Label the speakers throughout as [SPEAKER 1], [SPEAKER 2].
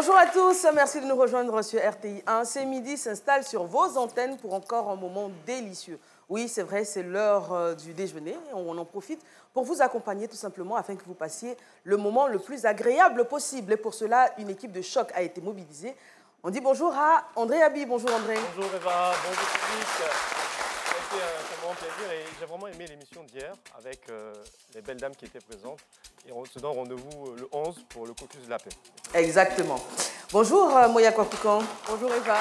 [SPEAKER 1] Bonjour à tous, merci de nous rejoindre sur RTI 1. C'est midi s'installe sur vos antennes pour encore un moment délicieux. Oui, c'est vrai, c'est l'heure du déjeuner. On en profite pour vous accompagner tout simplement afin que vous passiez le moment le plus agréable possible. Et pour cela, une équipe de choc a été mobilisée. On dit bonjour à André Abi. Bonjour André.
[SPEAKER 2] Bonjour Eva, bonjour public. Ça a été un grand plaisir et j'ai vraiment aimé l'émission d'hier avec les belles dames qui étaient présentes. Et on se donne rendez-vous le 11 pour le caucus de la paix.
[SPEAKER 1] Exactement. Bonjour Moya Kwakoukan.
[SPEAKER 3] Bonjour Eva.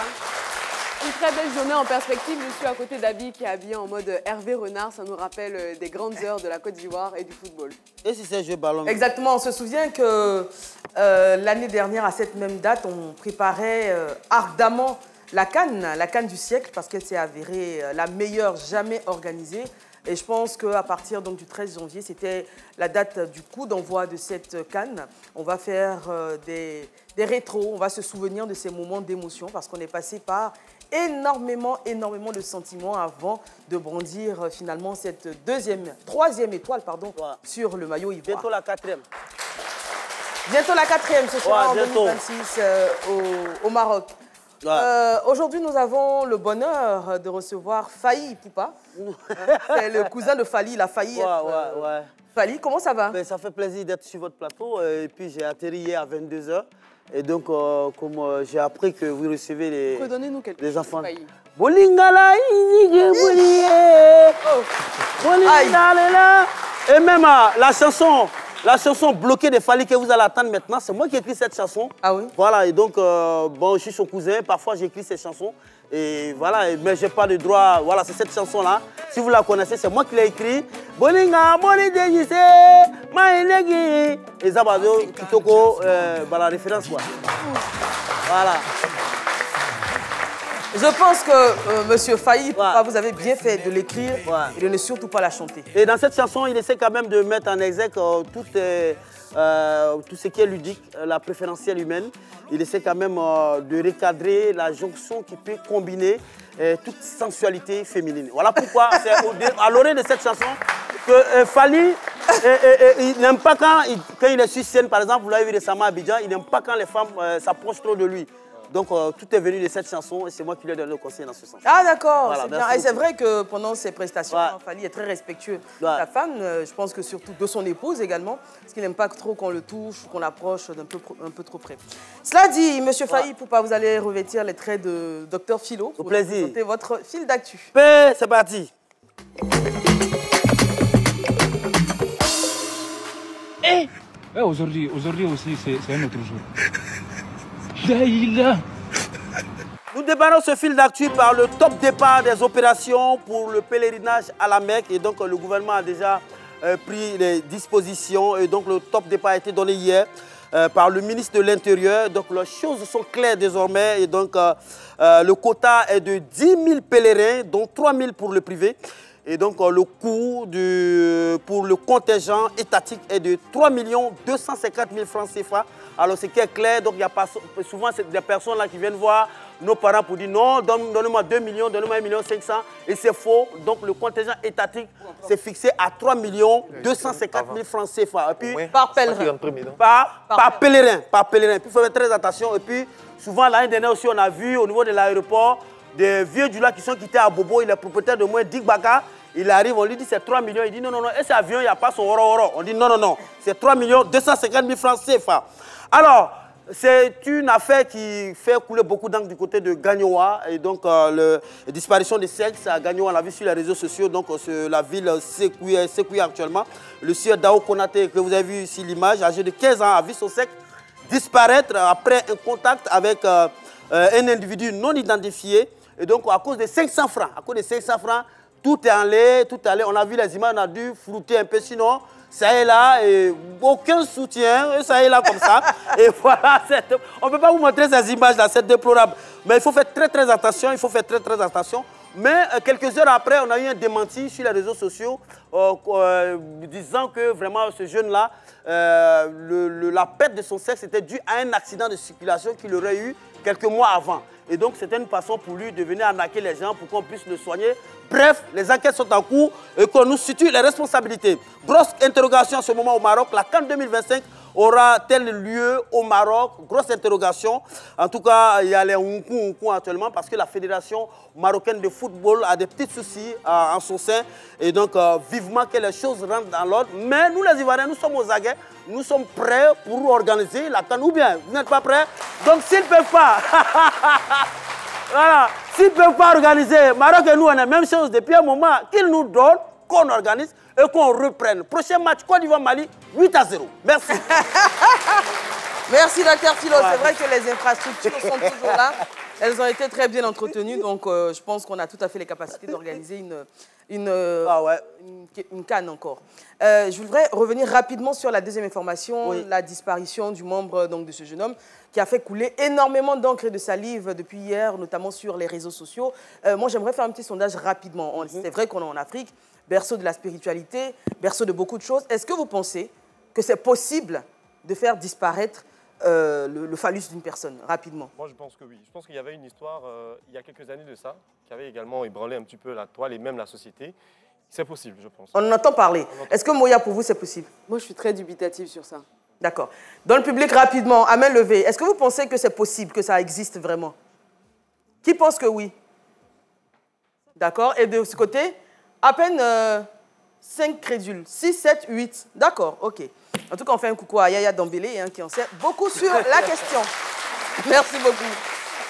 [SPEAKER 3] Une très belle journée en perspective. Je suis à côté d'Abi qui est habillé en mode Hervé Renard. Ça nous rappelle des grandes heures de la Côte d'Ivoire et du football.
[SPEAKER 4] Et si c'est jeu ballon?
[SPEAKER 1] Exactement. On se souvient que l'année dernière, à cette même date, on préparait ardemment la CAN du siècle parce qu'elle s'est avérée la meilleure jamais organisée. Et je pense qu'à partir donc, du 13 janvier, c'était la date du coup d'envoi de cette CAN. On va faire des rétros, on va se souvenir de ces moments d'émotion parce qu'on est passé par énormément de sentiments avant de brandir finalement cette troisième étoile sur le maillot ivoire.
[SPEAKER 4] Bientôt la quatrième.
[SPEAKER 1] Bientôt la quatrième, ce sera en
[SPEAKER 4] bientôt.
[SPEAKER 1] 2026 au Maroc.
[SPEAKER 4] Ouais.
[SPEAKER 1] Aujourd'hui, nous avons le bonheur de recevoir Faï Poupa. C'est le cousin de Fali, il a failli être... Fali, comment ça va?
[SPEAKER 4] Ça fait plaisir d'être sur votre plateau. Et puis j'ai atterri hier à 22 h. Et donc, comme j'ai appris que vous recevez les enfants. Bolingala, et même la chanson bloquée de Fali que vous allez attendre maintenant, c'est moi qui ai écrit cette chanson.
[SPEAKER 1] Ah oui?
[SPEAKER 4] Voilà, et donc, bon, je suis son cousin, parfois j'écris ces chansons. Et voilà, mais je n'ai pas de droit. Voilà, c'est cette chanson-là. Si vous la connaissez, c'est moi qui l'ai écrit. Bolinga, Bolidegise, Maïnegi. Et Zabado, Kitoko, la référence, quoi. Voilà.
[SPEAKER 1] Je pense que Monsieur Faï, vous avez bien fait de l'écrire et de ne surtout pas la chanter.
[SPEAKER 4] Et dans cette chanson, il essaie quand même de mettre en exergue tout ce qui est ludique, la préférentielle humaine. Il essaie quand même de recadrer la jonction qui peut combiner toute sensualité féminine. Voilà pourquoi c'est à l'oreille de cette chanson que Fali, il n'aime pas quand il est sur scène, par exemple, vous l'avez vu récemment à Abidjan, il n'aime pas quand les femmes s'approchent trop de lui. Donc tout est venu de cette chanson et c'est moi qui lui ai donné le conseil dans ce sens.
[SPEAKER 1] Ah d'accord,
[SPEAKER 4] voilà,
[SPEAKER 1] c'est bien. Et c'est vrai que pendant ses prestations, Fali est très respectueux de la femme. Je pense que surtout de son épouse également, parce qu'il n'aime pas trop qu'on le touche ou qu'on l'approche un peu trop près. Cela dit, Monsieur Faï Poupa, vous allez revêtir les traits de Dr Philo pour présenter votre fil d'actu.
[SPEAKER 4] C'est parti.
[SPEAKER 5] Aujourd'hui aussi, c'est un autre jour.
[SPEAKER 4] Nous démarrons ce fil d'actu par le top départ des opérations pour le pèlerinage à la Mecque. Et donc le gouvernement a déjà pris les dispositions. Et donc le top départ a été donné hier par le ministre de l'Intérieur. Donc les choses sont claires désormais. Et donc le quota est de 10 000 pèlerins, dont 3 000 pour le privé. Et donc le coût pour le contingent étatique est de 3 250 000 francs CFA. Alors ce qui est clair, donc il y a pas, souvent des personnes là qui viennent voir nos parents pour dire non, donnez-moi 2 millions, donnez-moi 1 500 000. Et c'est faux. Donc le contingent étatique s'est fixé à 3 250 000 francs CFA. Et puis,
[SPEAKER 1] par pèlerin.
[SPEAKER 4] Par pèlerin. Et puis il faut faire très attention. Et puis souvent l'année dernière aussi on a vu au niveau de l'aéroport des vieux du lac qui sont quittés à Bobo, il est propriétaire de moins Digbaka. Il arrive, on lui dit c'est 3 millions. Il dit non, et cet avion, il n'y a pas son oro. On dit non, c'est 3 250 000 francs CFA. Alors, c'est une affaire qui fait couler beaucoup d'encre du côté de Gagnoa. Et donc, la disparition des sexes à Gagnoa, on l'a vu sur les réseaux sociaux, donc la ville Sékouya actuellement. Le sieur Dao Konaté, que vous avez vu ici l'image, âgé de 15 ans, a vu son sexe disparaître après un contact avec un individu non identifié. Et donc, à cause de 500 francs, tout est allé, on a vu les images, on a dû flouter un peu, sinon, ça est là, et aucun soutien, et ça est là comme ça. Et voilà, on ne peut pas vous montrer ces images-là, c'est déplorable. Mais il faut faire très attention, Mais quelques heures après, on a eu un démenti sur les réseaux sociaux disant que vraiment ce jeune-là, la perte de son sexe était due à un accident de circulation qu'il aurait eu quelques mois avant. Et donc, c'était une façon pour lui de venir arnaquer les gens pour qu'on puisse le soigner. Bref, les enquêtes sont en cours et qu'on nous situe les responsabilités. Grosse interrogation en ce moment au Maroc. La CAN 2025 aura-t-elle lieu au Maroc? Grosse interrogation. En tout cas, il y a les Nkunku actuellement parce que la Fédération marocaine de football a des petits soucis en son sein. Et donc, vivement que les choses rentrent dans l'ordre. Mais nous, les Ivoiriens, nous sommes aux aguets. Nous sommes prêts pour organiser la CAN. Ou bien, vous n'êtes pas prêts? Donc, s'ils ne peuvent pas... Voilà. S'ils ne peuvent pas organiser, Maroc et nous, on a la même chose depuis un moment qu'ils nous donnent, qu'on organise et qu'on reprenne. Prochain match, Côte d'Ivoire-Mali, 8-0. Merci.
[SPEAKER 1] Merci, Dr Philo. Ouais. C'est vrai que les infrastructures sont toujours là. Elles ont été très bien entretenues, donc je pense qu'on a tout à fait les capacités d'organiser une CAN encore. Je voudrais revenir rapidement sur la deuxième information, la disparition du membre donc, de ce jeune homme qui a fait couler énormément d'encre et de salive depuis hier, notamment sur les réseaux sociaux. Moi, j'aimerais faire un petit sondage rapidement. C'est vrai qu'on est en Afrique, berceau de la spiritualité, berceau de beaucoup de choses. Est-ce que vous pensez que c'est possible de faire disparaître le phallus d'une personne, rapidement?
[SPEAKER 2] Moi, je pense que oui. Je pense qu'il y avait une histoire, il y a quelques années de ça, qui avait également ébranlé un petit peu la toile et même la société. C'est possible, je pense.
[SPEAKER 1] On en entend parler. Est-ce que, Moya, pour vous, c'est possible?
[SPEAKER 3] Moi, je suis très dubitative sur ça.
[SPEAKER 1] D'accord. Dans le public, rapidement, à main levée, est-ce que vous pensez que c'est possible, que ça existe vraiment? Qui pense que oui? D'accord. Et de ce côté, à peine 5 crédules. 6, 7, 8. D'accord, ok. En tout cas, on fait un coucou à Yaya Dambélé, qui en sait beaucoup sur la question. Merci beaucoup.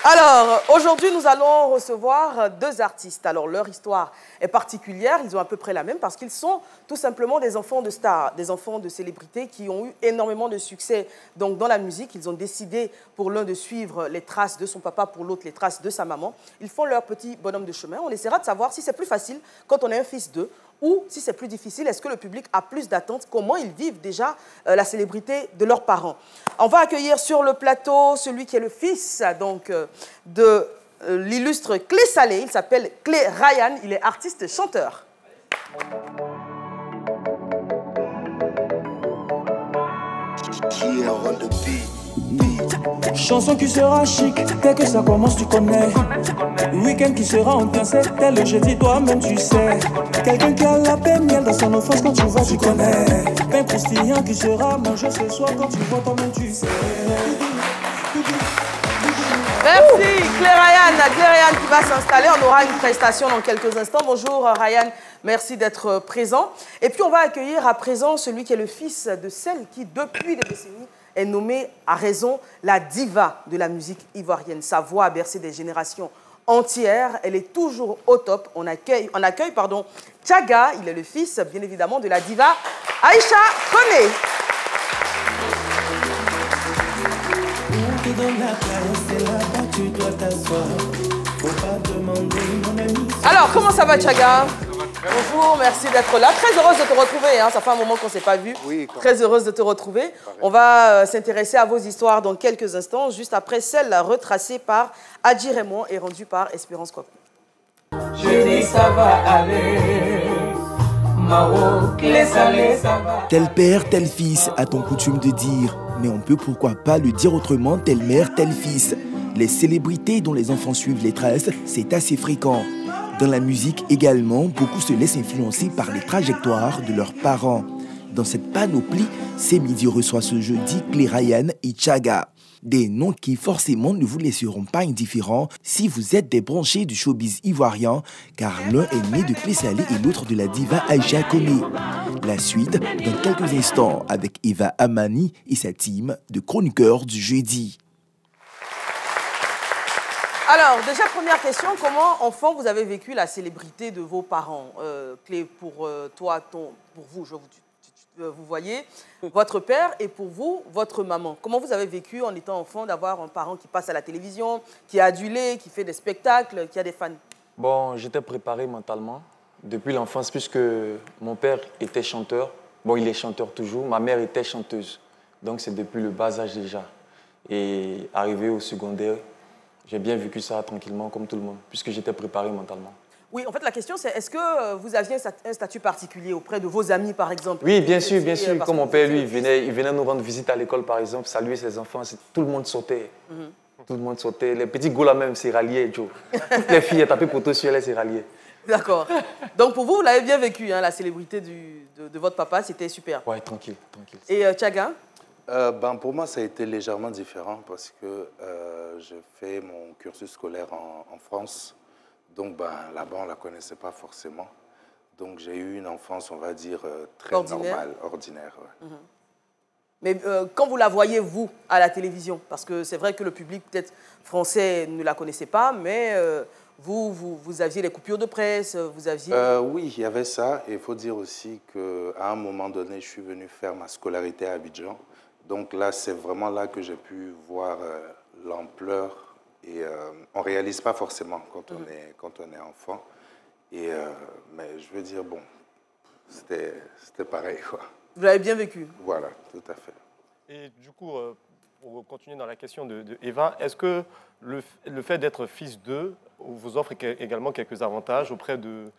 [SPEAKER 1] Alors, aujourd'hui, nous allons recevoir 2 artistes. Alors, leur histoire est particulière. Ils ont à peu près la même parce qu'ils sont tout simplement des enfants de stars, des enfants de célébrités qui ont eu énormément de succès donc, dans la musique. Ils ont décidé pour l'un de suivre les traces de son papa, pour l'autre les traces de sa maman. Ils font leur petit bonhomme de chemin. On essaiera de savoir si c'est plus facile quand on est un fils d'eux ou si c'est plus difficile, est-ce que le public a plus d'attentes? Comment ils vivent déjà la célébrité de leurs parents? On va accueillir sur le plateau celui qui est le fils donc, de l'illustre Clé Salé. Il s'appelle Clé Ryan. Il est artiste-chanteur.
[SPEAKER 6] Chanson qui sera chic, dès que ça commence tu connais. Week-end qui sera ambiancé, dès le jeudi toi-même tu sais. Quelqu'un qui a la paix miel dans son enfance quand tu vois tu connais. Pain croustillant qui sera mangé ce soir quand tu vois toi-même tu sais.
[SPEAKER 1] Merci Clé Ryan. Clé Ryan qui va s'installer, on aura une prestation dans quelques instants. Bonjour Ryan, merci d'être présent. Et puis on va accueillir à présent celui qui est le fils de celle qui depuis des décennies est nommée à raison la diva de la musique ivoirienne. Sa voix a bercé des générations entières. Elle est toujours au top. On accueille Tchaga. Il est le fils, bien évidemment, de la diva Aïcha Koné. Alors, comment ça va, Tchaga? Bonjour, merci d'être là. Très heureuse de te retrouver. Ça fait un moment qu'on ne s'est pas vu. Oui, très heureuse de te retrouver. On va s'intéresser à vos histoires dans quelques instants, juste après celle retracée par Adji Raymond et rendue par Espérance Kwaku.
[SPEAKER 7] Je dis ça va aller.
[SPEAKER 8] Tel père, tel fils, a-t-on coutume de dire. Mais on peut pourquoi pas le dire autrement, telle mère, tel fils. Les célébrités dont les enfants suivent les traces, c'est assez fréquent. Dans la musique également, beaucoup se laissent influencer par les trajectoires de leurs parents. Dans cette panoplie, C'est Midi reçoit ce jeudi Clé Ryan et Tchaga. Des noms qui forcément ne vous laisseront pas indifférents si vous êtes des branchés du showbiz ivoirien, car l'un est né de Clé Salé et l'autre de la diva Aïcha Koné. La suite dans quelques instants avec Eva Amani et sa team de chroniqueurs du jeudi.
[SPEAKER 1] Alors, déjà, première question, comment, enfant, vous avez vécu la célébrité de vos parents? Clé, pour toi, pour vous, vous voyez, votre père et pour vous, votre maman. Comment vous avez vécu en étant enfant d'avoir un parent qui passe à la télévision, qui est adulé, qui fait des spectacles, qui a des fans?
[SPEAKER 9] Bon, j'étais préparé mentalement depuis l'enfance puisque mon père était chanteur. Bon, il est chanteur toujours. Ma mère était chanteuse. Donc, c'est depuis le bas âge déjà. Et arrivé au secondaire, j'ai bien vécu ça tranquillement comme tout le monde, puisque j'étais préparé mentalement. Oui, en fait, la question, c'est est-ce que vous aviez un statut particulier auprès de vos amis, par exemple? Oui, bien sûr, bien sûr. Comme mon père, lui, il venait nous rendre visite à l'école, par exemple, saluer ses enfants. Tout le monde sautait. Tout le monde sautait. Les petits gars là même s'y ralliaient, Joe. Toutes les filles tapaient poteau sur elle, s'y ralliaient. D'accord. Donc, pour vous, vous l'avez bien vécu, hein, la célébrité de votre papa, c'était super. Oui, tranquille, tranquille. Et Tchaga?
[SPEAKER 10] Pour moi, ça a été légèrement différent parce que j'ai fait mon cursus scolaire en France. Donc là-bas, on ne la connaissait pas forcément. Donc j'ai eu une enfance, on va dire, très normale, ordinaire. Ouais.
[SPEAKER 1] Mais quand vous la voyez, vous, à la télévision, parce que c'est vrai que le public peut-être français ne la connaissait pas, mais vous aviez les coupures de presse, vous aviez...
[SPEAKER 10] Oui, il y avait ça. Et il faut dire aussi qu'à un moment donné, je suis venu faire ma scolarité à Abidjan. Donc là, c'est vraiment là que j'ai pu voir l'ampleur. Et on ne réalise pas forcément quand on est enfant. Et, mais je veux dire, bon, c'était pareil, quoi.
[SPEAKER 1] Vous l'avez bien vécu.
[SPEAKER 10] Voilà, tout à fait.
[SPEAKER 2] Et du coup, pour continuer dans la question de Eva, est-ce que le fait d'être fils d'eux vous offre également quelques avantages auprès de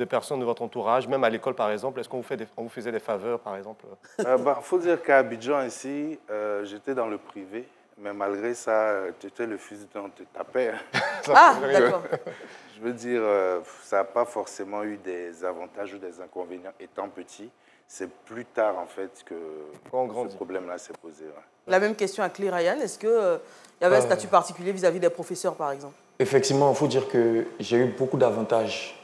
[SPEAKER 2] personnes de votre entourage, même à l'école par exemple? Est-ce qu'on vous faisait des faveurs par exemple?
[SPEAKER 10] Faut dire qu'à Abidjan ici, j'étais dans le privé, mais malgré ça, tu étais le fils d'eux, on te tapait.
[SPEAKER 1] Ah, d'accord.
[SPEAKER 10] Je veux dire, ça n'a pas forcément eu des avantages ou des inconvénients étant petit. C'est plus tard, en fait, que ce problème-là s'est posé. Ouais.
[SPEAKER 1] La même question à Clé Ryan. Est-ce qu'il y avait un statut particulier vis-à-vis des professeurs, par exemple?
[SPEAKER 9] Effectivement, il faut dire que j'ai eu beaucoup d'avantages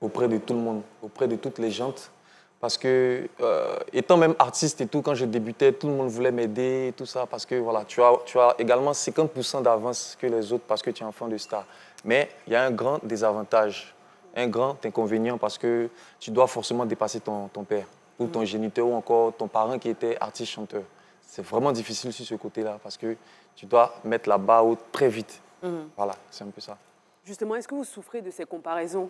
[SPEAKER 9] auprès de tout le monde, auprès de toutes les gens. Parce que, étant même artiste et tout, quand je débutais, tout le monde voulait m'aider, tout ça. Parce que, voilà, tu as également 50% d'avance que les autres parce que tu es enfant de star. Mais il y a un grand désavantage, un grand inconvénient parce que tu dois forcément dépasser ton père ou ton géniteur ou encore ton parent qui était artiste-chanteur. C'est vraiment difficile sur ce côté-là parce que tu dois mettre la barre haute très vite. Voilà, c'est un peu ça.
[SPEAKER 3] Justement, est-ce que vous souffrez de ces comparaisons?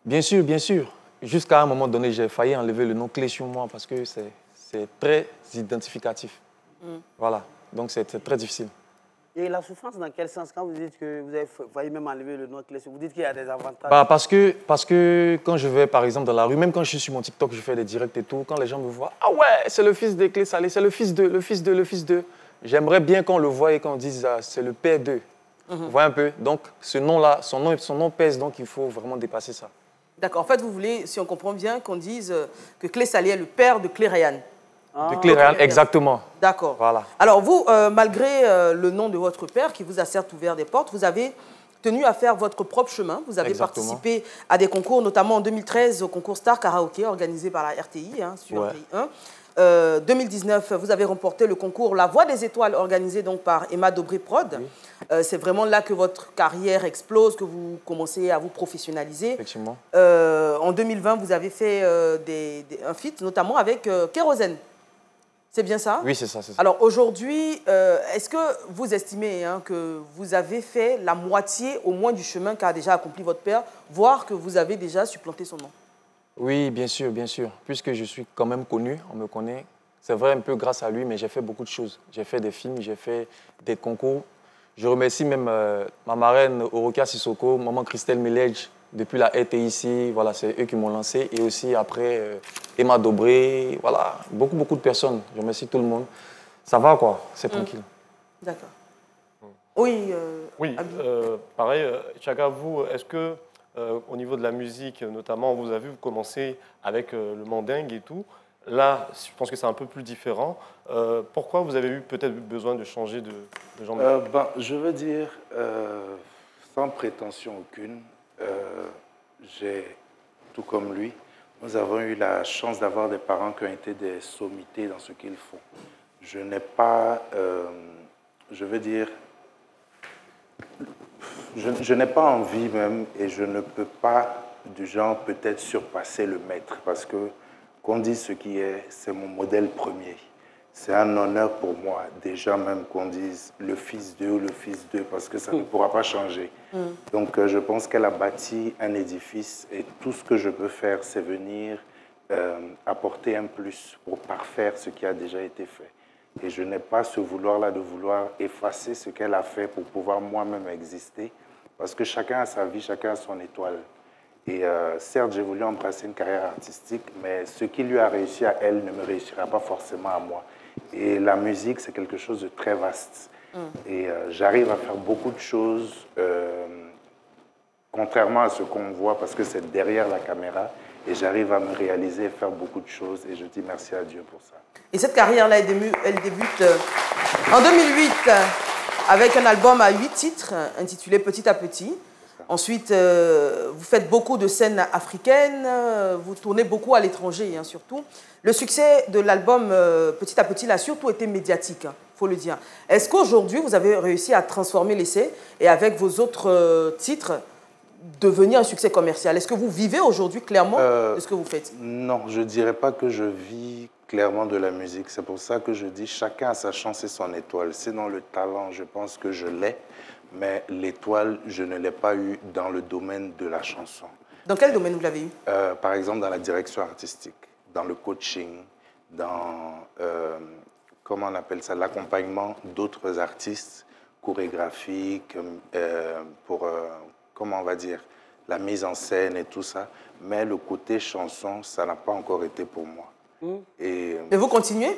[SPEAKER 9] Bien sûr, bien sûr. Jusqu'à un moment donné, j'ai failli enlever le nom Clé sur moi parce que c'est très identificatif. Voilà, donc c'est très difficile.
[SPEAKER 4] Et la souffrance, dans quel sens? Quand vous dites que vous avez failli même enlever le nom Clé, vous dites qu'il y a des avantages?
[SPEAKER 9] Parce que quand je vais, par exemple, dans la rue, même quand je suis sur mon TikTok, je fais des directs et tout, quand les gens me voient, ah ouais, c'est le fils de Clé Salé, c'est le fils de, le fils de, le fils de. J'aimerais bien qu'on le voie et qu'on dise, c'est le père d'eux. Vous voyez un peu? Donc, ce nom-là, son nom pèse, donc il faut vraiment dépasser ça.
[SPEAKER 1] D'accord. En fait, vous voulez, si on comprend bien, qu'on dise que Clé Salé est le père de Clé Ryan.
[SPEAKER 9] De Clé Ryan, exactement.
[SPEAKER 1] D'accord.
[SPEAKER 9] Voilà.
[SPEAKER 1] Alors vous, malgré le nom de votre père, qui vous a certes ouvert des portes, vous avez tenu à faire votre propre chemin. Vous avez participé à des concours, notamment en 2013 au concours Star Karaoké, organisé par la RTI, sur RTI 1. 2019, vous avez remporté le concours La Voix des Étoiles, organisé donc par Emma Dobré Prod. C'est vraiment là que votre carrière explose, que vous commencez à vous professionnaliser.
[SPEAKER 9] Effectivement.
[SPEAKER 1] En 2020, vous avez fait un feat, notamment avec Kérosène. C'est bien ça?
[SPEAKER 9] Oui, c'est ça.
[SPEAKER 1] Alors aujourd'hui, est-ce que vous estimez que vous avez fait la moitié au moins du chemin qu'a déjà accompli votre père, voire que vous avez déjà supplanté son nom?
[SPEAKER 9] Oui, bien sûr, bien sûr. Puisque je suis quand même connu, on me connaît. C'est vrai un peu grâce à lui, mais j'ai fait beaucoup de choses. J'ai fait des films, j'ai fait des concours. Je remercie même ma marraine Orokia Sissoko, maman Christelle Milledge, depuis la RTI ici. Voilà, c'est eux qui m'ont lancé. Et aussi après, Emma Dobré, voilà, beaucoup de personnes. Je remercie tout le monde. Ça va quoi, c'est tranquille.
[SPEAKER 1] D'accord. Oui,
[SPEAKER 2] pareil, Tchaga, vous, est-ce que au niveau de la musique, notamment, vous avez vu, vous commencez avec le mandingue et tout. Là, je pense que c'est un peu plus différent. Pourquoi vous avez eu peut-être besoin de changer de genre
[SPEAKER 10] je veux dire, sans prétention aucune, j'ai, tout comme lui, nous avons eu la chance d'avoir des parents qui ont été des sommités dans ce qu'ils font. Je n'ai pas, je veux dire, je n'ai pas envie même et je ne peux pas du genre peut-être surpasser le maître parce que qu'on dise ce qui est, c'est mon modèle premier. C'est un honneur pour moi déjà même qu'on dise le fils d'eux ou le fils d'eux parce que ça ne pourra pas changer. Donc je pense qu'elle a bâti un édifice et tout ce que je peux faire c'est venir apporter un plus pour parfaire ce qui a déjà été fait. Et je n'ai pas ce vouloir-là de vouloir effacer ce qu'elle a fait pour pouvoir moi-même exister. Parce que chacun a sa vie, chacun a son étoile. Et certes, j'ai voulu embrasser une carrière artistique, mais ce qui lui a réussi à elle ne me réussira pas forcément à moi. Et la musique, c'est quelque chose de très vaste. Et j'arrive à faire beaucoup de choses, contrairement à ce qu'on voit, parce que c'est derrière la caméra. et j'arrive à me réaliser et faire beaucoup de choses et je dis merci à Dieu pour ça.
[SPEAKER 1] Et cette carrière-là, elle débute en 2008 avec un album à 8 titres intitulé Petit à Petit. Ensuite, vous faites beaucoup de scènes africaines, vous tournez beaucoup à l'étranger hein, surtout. Le succès de l'album Petit à Petit a surtout été médiatique, il faut le dire. Est-ce qu'aujourd'hui, vous avez réussi à transformer l'essai et avec vos autres titres, devenir un succès commercial? Est-ce que vous vivez aujourd'hui clairement de ce que vous faites?
[SPEAKER 10] Non, je ne dirais pas que je vis clairement de la musique. C'est pour ça que je dis chacun a sa chance et son étoile. Sinon, le talent, je pense que je l'ai. Mais l'étoile, je ne l'ai pas eu dans le domaine de la chanson.
[SPEAKER 1] Dans quel domaine vous l'avez eu?
[SPEAKER 10] Par exemple, dans la direction artistique, dans le coaching, dans, comment on appelle ça, l'accompagnement d'autres artistes chorégraphiques, pour, comment on va dire, la mise en scène et tout ça. Mais le côté chanson, ça n'a pas encore été pour moi.
[SPEAKER 1] Mais vous continuez?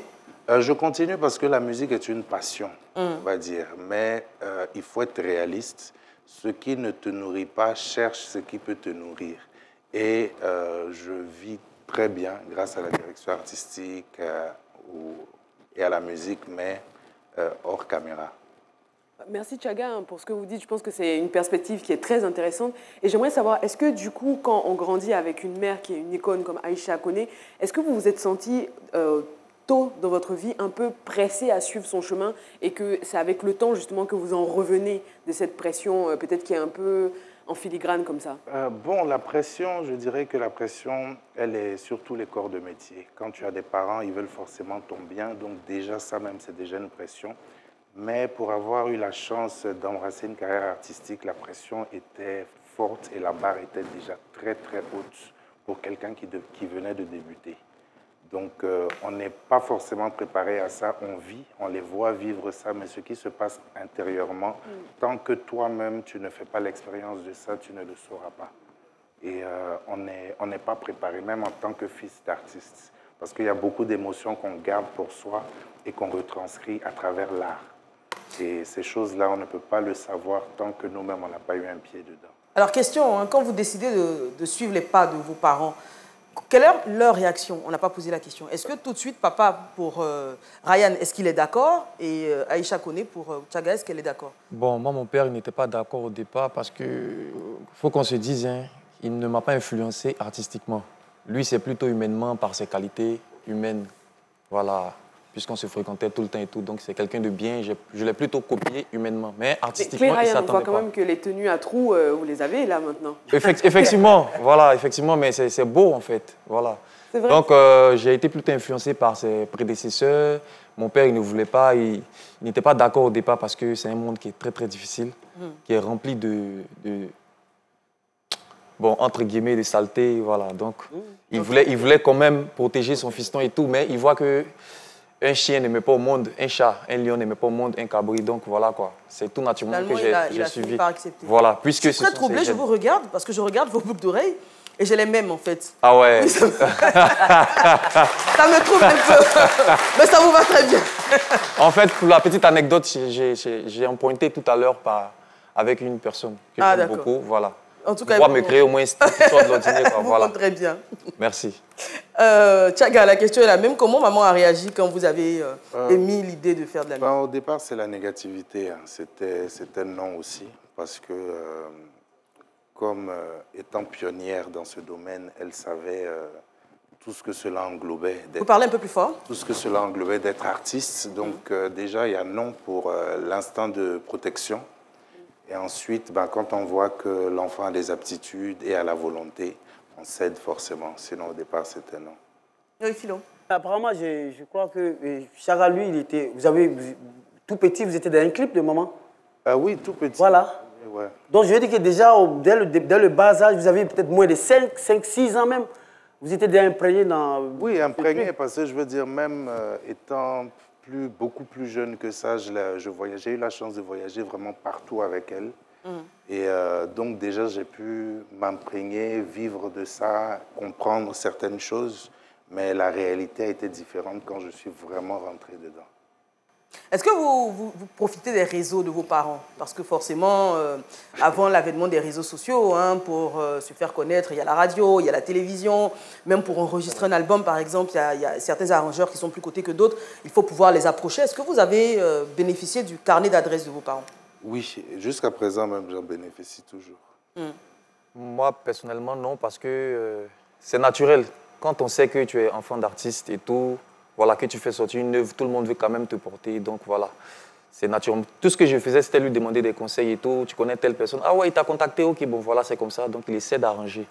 [SPEAKER 10] Je continue parce que la musique est une passion, on va dire. Mais il faut être réaliste. Ce qui ne te nourrit pas, cherche ce qui peut te nourrir. Et je vis très bien grâce à la direction artistique et à la musique, mais hors caméra.
[SPEAKER 3] Merci Tchaga pour ce que vous dites. Je pense que c'est une perspective qui est très intéressante. Et j'aimerais savoir, est-ce que du coup, quand on grandit avec une mère qui est une icône comme Aïcha Koné, est-ce que vous vous êtes senti tôt dans votre vie un peu pressé à suivre son chemin et que c'est avec le temps justement que vous en revenez de cette pression peut-être qui est un peu en filigrane comme ça?
[SPEAKER 10] Bon, la pression, je dirais que la pression, elle est sur tous les corps de métier. Quand tu as des parents, ils veulent forcément ton bien, donc déjà ça même, c'est déjà une pression. Mais pour avoir eu la chance d'embrasser une carrière artistique, la pression était forte et la barre était déjà très très haute pour quelqu'un qui venait de débuter. Donc on n'est pas forcément préparé à ça, on vit, on les voit vivre ça, mais ce qui se passe intérieurement, tant que toi-même tu ne fais pas l'expérience de ça, tu ne le sauras pas. Et on n'est pas préparé, même en tant que fils d'artiste, parce qu'il y a beaucoup d'émotions qu'on garde pour soi et qu'on retranscrit à travers l'art. Et ces choses-là, on ne peut pas le savoir tant que nous-mêmes, on n'a pas eu un pied dedans.
[SPEAKER 1] Alors, question, hein, quand vous décidez de suivre les pas de vos parents, quelle est leur réaction? On n'a pas posé la question. Est-ce que tout de suite, papa, pour Ryan, est-ce qu'il est d'accord? Et Aïcha Koné, pour Tchaga, est-ce qu'elle est d'accord?
[SPEAKER 9] Bon, moi, mon père, il n'était pas d'accord au départ parce que, faut qu'on se dise, hein, il ne m'a pas influencé artistiquement. Lui, c'est plutôt humainement, par ses qualités humaines. Voilà. Puisqu'on se fréquentait tout le temps et tout. Donc, c'est quelqu'un de bien. Je l'ai plutôt copié humainement. Mais artistiquement, il ne s'attendait pas.
[SPEAKER 3] On voit quand même que les tenues à trous, vous les avez là maintenant.
[SPEAKER 9] Effectivement, voilà, effectivement. Mais c'est beau, en fait. Voilà.
[SPEAKER 3] Vrai.
[SPEAKER 9] Donc, j'ai été plutôt influencé par ses prédécesseurs. Mon père, il ne voulait pas. Il n'était pas d'accord au départ parce que c'est un monde qui est très, très difficile, qui est rempli bon, entre guillemets, de saleté. Voilà. Donc, il voulait quand même protéger son fiston et tout. Mais il voit que un chien ne met pas au monde un chat, un lion ne met pas au monde un cabri. Donc voilà quoi, c'est tout naturellement que j'ai suivi. Voilà, puisque
[SPEAKER 1] je suis très troublée, je vous regarde, parce que je regarde vos boucles d'oreilles et j'ai les mêmes en fait.
[SPEAKER 9] Ah ouais.
[SPEAKER 1] Ça me trouble un peu, mais ça vous va très bien.
[SPEAKER 9] En fait, pour la petite anecdote, j'ai empointé tout à l'heure avec une personne que j'aime beaucoup. Voilà.
[SPEAKER 1] En tout cas,
[SPEAKER 9] pour me créer au moins une histoire de l'ordinaire.
[SPEAKER 1] Voilà. Très bien.
[SPEAKER 9] Merci.
[SPEAKER 1] Tchaga, la question est la même. Comment maman a réagi quand vous avez émis l'idée de faire de la musique?
[SPEAKER 10] Au départ, c'est la négativité. Hein. C'était non aussi. Parce que, comme étant pionnière dans ce domaine, elle savait tout ce que cela englobait.
[SPEAKER 1] Vous parlez un peu plus fort?
[SPEAKER 10] Tout ce que cela englobait d'être artiste. Donc, déjà, il y a non pour l'instinct de protection. Et ensuite, quand on voit que l'enfant a des aptitudes et a la volonté, on cède forcément. Sinon, au départ, c'était non.
[SPEAKER 1] Oui, Philo.
[SPEAKER 4] Apparemment, je crois que Tchaga, lui, tout petit, vous étiez dans un clip de maman?
[SPEAKER 10] Oui, tout petit.
[SPEAKER 4] Voilà.
[SPEAKER 10] Ouais.
[SPEAKER 4] Donc, je veux dire que déjà, dès le bas âge, vous aviez peut-être moins de 5, 6 ans même. Vous étiez déjà imprégné dans...
[SPEAKER 10] Oui, imprégné, parce que je veux dire, même étant beaucoup plus jeune que ça, j'ai eu la chance de voyager vraiment partout avec elle. Et donc déjà, j'ai pu m'imprégner, vivre de ça, comprendre certaines choses, mais la réalité a été différente quand je suis vraiment rentré dedans.
[SPEAKER 1] Est-ce que vous profitez des réseaux de vos parents? Parce que forcément, avant l'avènement des réseaux sociaux, hein, pour se faire connaître, il y a la radio, il y a la télévision. Même pour enregistrer un album, par exemple, il y a certains arrangeurs qui sont plus cotés que d'autres. Il faut pouvoir les approcher. Est-ce que vous avez bénéficié du carnet d'adresses de vos parents?
[SPEAKER 10] Oui, jusqu'à présent même, j'en bénéficie toujours.
[SPEAKER 9] Moi, personnellement, non, parce que c'est naturel. Quand on sait que tu es enfant d'artiste et tout, voilà, que tu fais sortir une œuvre, tout le monde veut quand même te porter. Donc voilà, c'est naturel. Tout ce que je faisais, c'était lui demander des conseils et tout. Tu connais telle personne? Ah ouais, il t'a contacté, ok, bon voilà, c'est comme ça. Donc il essaie d'arranger.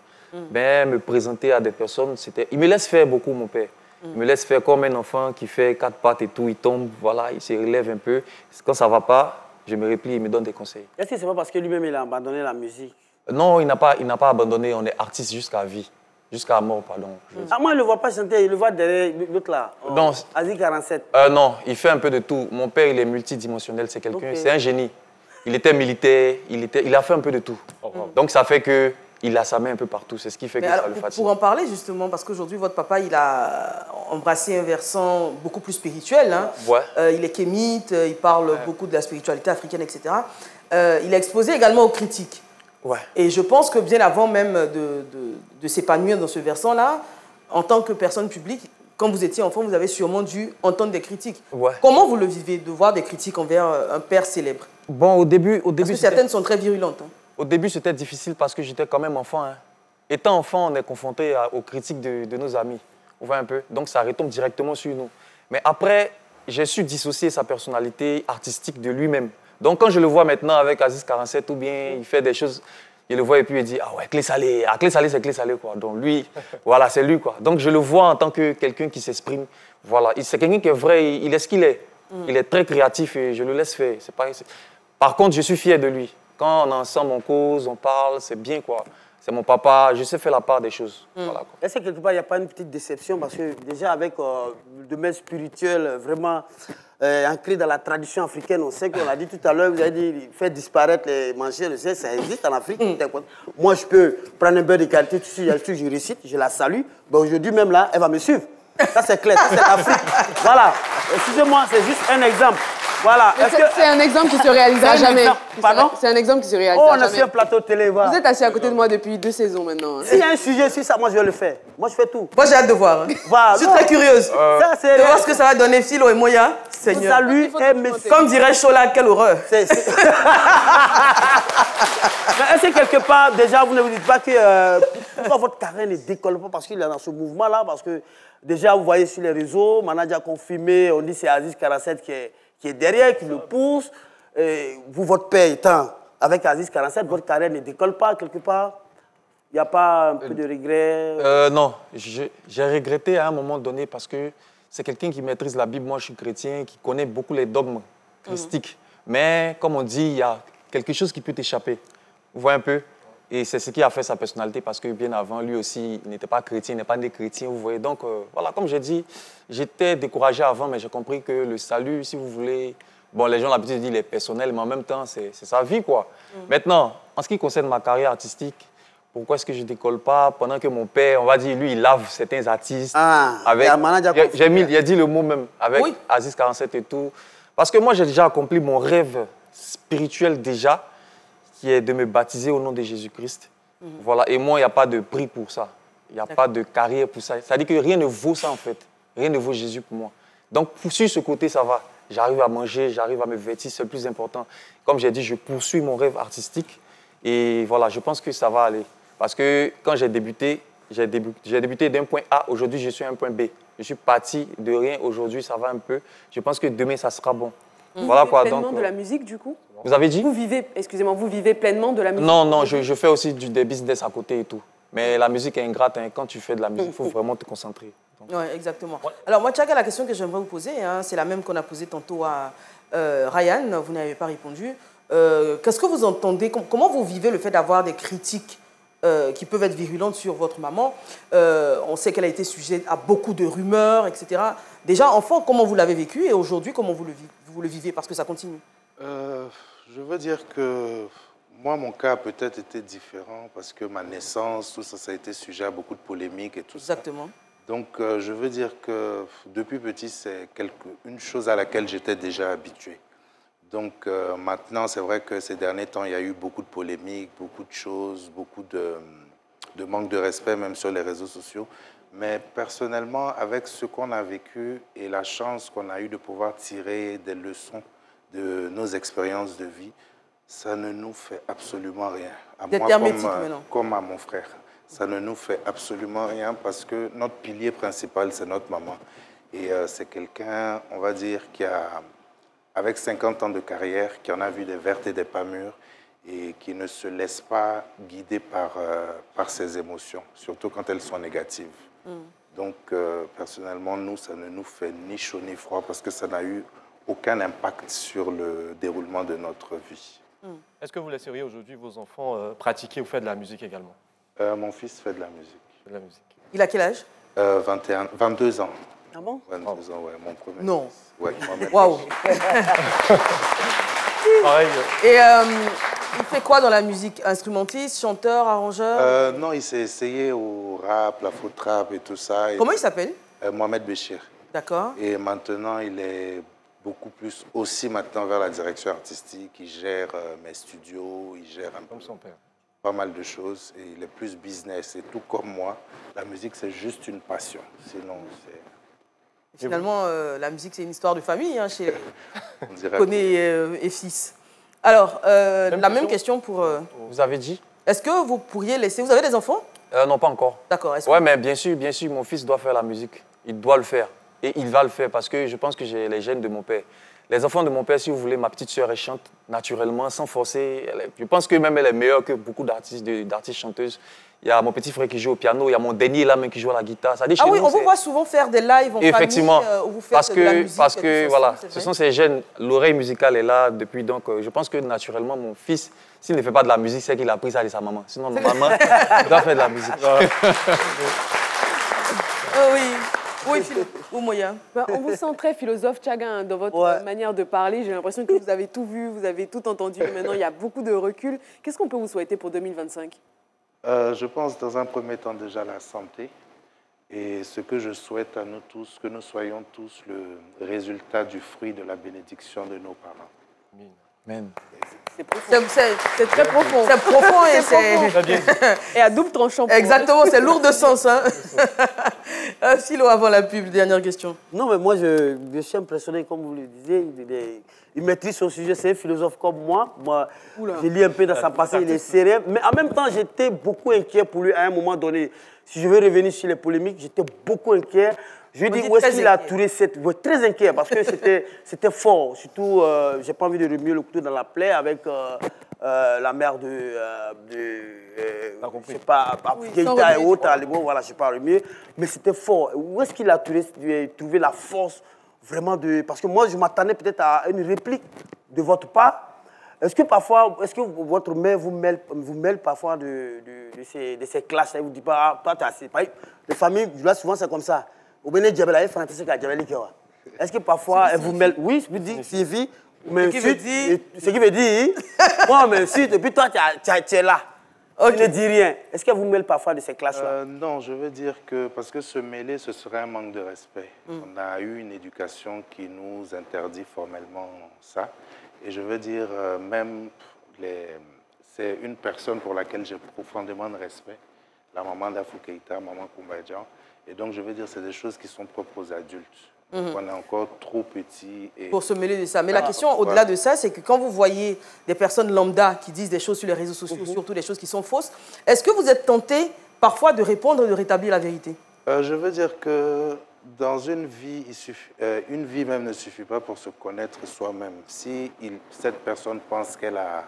[SPEAKER 9] Mais me présenter à des personnes, c'était... Il me laisse faire beaucoup, mon père. Il me laisse faire comme un enfant qui fait 4 pattes et tout. Il tombe, voilà, il se relève un peu. Quand ça ne va pas, je me replie, il me donne des conseils.
[SPEAKER 4] Est-ce que c'est pas parce que lui-même, il a abandonné la musique?
[SPEAKER 9] Non, il n'a pas abandonné. On est artiste jusqu'à vie. Jusqu'à mort, pardon.
[SPEAKER 4] Ah, moi, je ne le vois pas chanter, il le voit derrière l'autre là.
[SPEAKER 9] Non.
[SPEAKER 4] Aziz 47.
[SPEAKER 9] Non, il fait un peu de tout. Mon père, il est multidimensionnel, c'est quelqu'un, c'est un génie. Il était militaire, il a fait un peu de tout. Donc ça fait qu'il a sa main un peu partout, c'est ce qui fait que ça le fatigue.
[SPEAKER 1] Pour en parler justement, parce qu'aujourd'hui, votre papa, il a embrassé un versant beaucoup plus spirituel. Hein.
[SPEAKER 9] Ouais.
[SPEAKER 1] Il est kémite, il parle beaucoup de la spiritualité africaine, etc. Il a exposé également aux critiques.
[SPEAKER 9] Ouais.
[SPEAKER 1] Et je pense que bien avant même de s'épanouir dans ce versant-là, en tant que personne publique, quand vous étiez enfant, vous avez sûrement dû entendre des critiques.
[SPEAKER 9] Ouais.
[SPEAKER 1] Comment vous le vivez de voir des critiques envers un père célèbre?
[SPEAKER 9] Bon, au début
[SPEAKER 1] parce que certaines sont très virulentes. Hein.
[SPEAKER 9] Au début, c'était difficile parce que j'étais quand même enfant. Hein. Étant enfant, on est confronté aux critiques de nos amis. On voit un peu. Donc ça retombe directement sur nous. Mais après, j'ai su dissocier sa personnalité artistique de lui-même. Donc, quand je le vois maintenant avec Aziz 47 ou bien il fait des choses, je le vois et puis il dit « Ah ouais, clé salée, clé salée, c'est clé salée. » Donc, lui, voilà, c'est lui. Quoi. Donc, je le vois en tant que quelqu'un qui s'exprime. Voilà. C'est quelqu'un qui est vrai, il est ce qu'il est. Il est très créatif et je le laisse faire. Par contre, je suis fier de lui. Quand on est ensemble, on cause, on parle, c'est bien, quoi. C'est mon papa, je sais faire la part des choses. Voilà,
[SPEAKER 4] est-ce que quelque part, il n'y a pas une petite déception? Parce que déjà, avec le domaine spirituel, vraiment ancré dans la tradition africaine, on sait qu'on a dit tout à l'heure, vous avez dit, faire disparaître les manger, le sel, ça existe en Afrique. Moi, je peux prendre un beurre de qualité, je récite, je la salue. Ben, aujourd'hui, même là, elle va me suivre. Ça, c'est clair, ça, c'est l'Afrique. Voilà. Excusez-moi, c'est juste un exemple. Voilà.
[SPEAKER 3] C'est un exemple qui se réalisera jamais.
[SPEAKER 4] Pardon?
[SPEAKER 3] C'est un exemple qui se réalisera jamais.
[SPEAKER 4] On a fait un plateau de télé. Voilà.
[SPEAKER 3] Vous êtes assis à côté de moi depuis 2 saisons maintenant.
[SPEAKER 4] S'il y a un sujet sur ça, moi je vais le faire. Moi je fais tout.
[SPEAKER 1] Moi j'ai hâte de voir. Hein.
[SPEAKER 4] Voilà.
[SPEAKER 1] Je suis très curieuse.
[SPEAKER 4] De
[SPEAKER 1] voir ce que ça va donner Philo et Moya. Seigneur.
[SPEAKER 4] Salut et merci.
[SPEAKER 1] Comme dirait Chola, quelle horreur.
[SPEAKER 4] Mais est-ce que quelque part, déjà, vous ne vous dites pas que pourquoi votre carrière ne décolle pas parce qu'il est dans ce mouvement-là? Parce que déjà, vous voyez sur les réseaux, Manager a confirmé, on dit que c'est Aziz 47 qui est derrière, qui le pousse. Et vous, votre père étant avec Aziz 47, votre carrière ne décolle pas quelque part? Il n'y a pas un peu de regret?
[SPEAKER 9] Non, j'ai regretté à un moment donné parce que c'est quelqu'un qui maîtrise la Bible. Moi, je suis chrétien, qui connaît beaucoup les dogmes christiques. Mais comme on dit, il y a quelque chose qui peut t'échapper. Vous voyez un peu? Et c'est ce qui a fait sa personnalité parce que bien avant, lui aussi, il n'était pas chrétien, il n'est pas né chrétien, vous voyez. Donc, voilà, comme j'ai dit, j'étais découragé avant, mais j'ai compris que le salut, si vous voulez... Bon, les gens ont l'habitude de dire qu'il est personnel, mais en même temps, c'est sa vie, quoi. Maintenant, en ce qui concerne ma carrière artistique, pourquoi est-ce que je ne décolle pas pendant que mon père, on va dire, lui, il lave certains artistes avec... J'ai dit le mot même, avec Aziz 47 et tout. Parce que moi, j'ai déjà accompli mon rêve spirituel déjà, qui est de me baptiser au nom de Jésus-Christ. Voilà. Et moi, il n'y a pas de prix pour ça. Il n'y a pas de carrière pour ça. Ça dit que rien ne vaut ça, en fait. Rien ne vaut Jésus pour moi. Donc, sur ce côté, ça va. J'arrive à manger, j'arrive à me vêtir, c'est le plus important. Comme j'ai dit, je poursuis mon rêve artistique. Et voilà, je pense que ça va aller. Parce que quand j'ai débuté d'un point A. Aujourd'hui, je suis à un point B. Je suis parti de rien. Aujourd'hui, ça va un peu. Je pense que demain, ça sera bon.
[SPEAKER 3] Voilà quoi. Vous vivez pleinement de la musique, du coup?
[SPEAKER 9] Vous avez dit?
[SPEAKER 3] Vous vivez, excusez-moi, vous vivez pleinement de la musique?
[SPEAKER 9] Non, non, je fais aussi des business à côté et tout. Mais la musique est ingrate. Hein. Quand tu fais de la musique, il faut vraiment te concentrer.
[SPEAKER 1] Oui, exactement. Alors, moi, Tchaga, la question que j'aimerais vous poser, hein, c'est la même qu'on a posée tantôt à Ryan. Vous n'avez pas répondu. Qu'est-ce que vous entendez? Comment vous vivez le fait d'avoir des critiques qui peuvent être virulentes sur votre maman? On sait qu'elle a été sujet à beaucoup de rumeurs, etc. Déjà, enfant, comment vous l'avez vécu? Et aujourd'hui, comment vous le vivez? Parce que ça continue.
[SPEAKER 10] Je veux dire que moi, mon cas a peut-être été différent parce que ma naissance, tout ça, ça a été sujet à beaucoup de polémiques et tout
[SPEAKER 1] ça. Exactement.
[SPEAKER 10] Donc, je veux dire que depuis petit, c'est une chose à laquelle j'étais déjà habitué. Donc, maintenant, c'est vrai que ces derniers temps, il y a eu beaucoup de polémiques, beaucoup de choses, beaucoup de manque de respect, même sur les réseaux sociaux. Mais personnellement, avec ce qu'on a vécu et la chance qu'on a eue de pouvoir tirer des leçons de nos expériences de vie, ça ne nous fait absolument rien. À moi, comme à mon frère. Ça ne nous fait absolument rien parce que notre pilier principal, c'est notre maman. Et c'est quelqu'un, on va dire, qui a, avec 50 ans de carrière, qui en a vu des vertes et des pas mûres et qui ne se laisse pas guider par ses émotions, surtout quand elles sont négatives. Donc, personnellement, nous, ça ne nous fait ni chaud ni froid parce que ça n'a eu aucun impact sur le déroulement de notre vie.
[SPEAKER 2] Est-ce que vous laisseriez aujourd'hui vos enfants pratiquer ou faire de la musique également?
[SPEAKER 10] Mon fils fait de la musique.
[SPEAKER 1] Il a quel âge?
[SPEAKER 10] 22 ans.
[SPEAKER 1] Ah bon?
[SPEAKER 10] 22 ans, ouais, mon premier.
[SPEAKER 1] Non.
[SPEAKER 10] Fils. Ouais,
[SPEAKER 1] waouh.
[SPEAKER 2] Pareil.
[SPEAKER 1] Et il fait quoi dans la musique? Instrumentiste, chanteur, arrangeur?
[SPEAKER 10] Non, il s'est essayé au rap, l'afro-trap et tout ça.
[SPEAKER 1] Comment il s'appelle?
[SPEAKER 10] Mohamed Béchir.
[SPEAKER 1] D'accord.
[SPEAKER 10] Et maintenant, il est beaucoup plus aussi maintenant vers la direction artistique. Il gère mes studios, il gère un peu
[SPEAKER 2] son père.
[SPEAKER 10] Pas mal de choses et il est plus business. Et tout comme moi, la musique, c'est juste une passion. Sinon, c'est...
[SPEAKER 1] Finalement, la musique, c'est une histoire de famille hein, chez
[SPEAKER 10] Koné
[SPEAKER 1] et fils. Alors, la même question pour...
[SPEAKER 9] Vous avez dit?
[SPEAKER 1] Est-ce que vous pourriez laisser... Vous avez des enfants?
[SPEAKER 9] Non, pas encore.
[SPEAKER 1] D'accord.
[SPEAKER 9] Oui, mais bien sûr, mon fils doit faire la musique. Il doit le faire. Et il va le faire parce que je pense que j'ai les gènes de mon père. Les enfants de mon père, si vous voulez, ma petite sœur, elle chante naturellement, sans forcer. Je pense que même elle est meilleure que beaucoup d'artistes chanteuses. Il y a mon petit frère qui joue au piano, il y a mon dernier là même qui joue à la guitare. Ça dit,
[SPEAKER 1] ah oui,
[SPEAKER 9] nous,
[SPEAKER 1] on vous voit souvent faire des lives en
[SPEAKER 9] effectivement,
[SPEAKER 1] famille où vous faites de la musique.
[SPEAKER 9] Parce que voilà, ce sont ces gènes, l'oreille musicale est là depuis, donc je pense que naturellement, mon fils, s'il ne fait pas de la musique, c'est qu'il a appris ça de sa maman. Sinon, maman doit faire de la musique.
[SPEAKER 1] Oui. Oui, ou moyen.
[SPEAKER 3] On vous sent très philosophe, Tchaga, dans votre manière de parler. J'ai l'impression que vous avez tout vu, vous avez tout entendu. Maintenant, il y a beaucoup de recul. Qu'est-ce qu'on peut vous souhaiter pour 2025 ?
[SPEAKER 10] Je pense, dans un premier temps, déjà la santé. Et ce que je souhaite à nous tous, que nous soyons tous le résultat du fruit de la bénédiction de nos parents.
[SPEAKER 9] Amen.
[SPEAKER 1] C'est très profond. C'est profond et c'est...
[SPEAKER 3] Et à double tranchant.
[SPEAKER 1] Exactement, c'est lourd de sens. Hein. Philo, avant la pub, dernière question.
[SPEAKER 4] Non, mais moi, je suis impressionné, comme vous le disiez. Il maîtrise son sujet, c'est un philosophe comme moi. Moi, je lis un peu dans sa passé, il est sérieux. Mais en même temps, j'étais beaucoup inquiet pour lui à un moment donné. Si je veux revenir sur les polémiques, j'étais beaucoup inquiet. Je lui dis, où est-ce qu'il a tourné cette... Très inquiet, parce que c'était fort. Surtout, je n'ai pas envie de remuer le couteau dans la plaie avec la mère de je sais pas, Keïta et autres, voilà, je ne sais pas remuer. Mais c'était fort. Où est-ce qu'il a trouvé la force vraiment de... Parce que moi, je m'attendais peut-être à une réplique de votre part. Est-ce que parfois, votre mère vous mêle parfois de ces classes? Elle vous dit pas, toi, tu as assez. Les familles, là, souvent, c'est comme ça. Est-ce que parfois, elle vous mêle? Oui, je vous dis, Sylvie, mais ce qui veut dire, bon, mais si, depuis toi, tu es là. Tu ne dis rien. Est-ce qu'elle vous mêle parfois de ces classes-là?
[SPEAKER 10] Non, je veux dire que, parce que se mêler, ce serait un manque de respect. On a eu une éducation qui nous interdit formellement ça. Et je veux dire, même, c'est une personne pour laquelle j'ai profondément de respect, la maman d'Afou Keïta, maman Koumbaïdjan. Et donc, je veux dire, c'est des choses qui sont propres aux adultes. On est encore trop petits.
[SPEAKER 1] Pour se mêler de ça. Mais la question, au-delà de ça, c'est que quand vous voyez des personnes lambda qui disent des choses sur les réseaux sociaux, surtout des choses qui sont fausses, est-ce que vous êtes tenté parfois de répondre et de rétablir la vérité?
[SPEAKER 10] Je veux dire que dans une vie, une vie même ne suffit pas pour se connaître soi-même. Si cette personne pense qu'elle a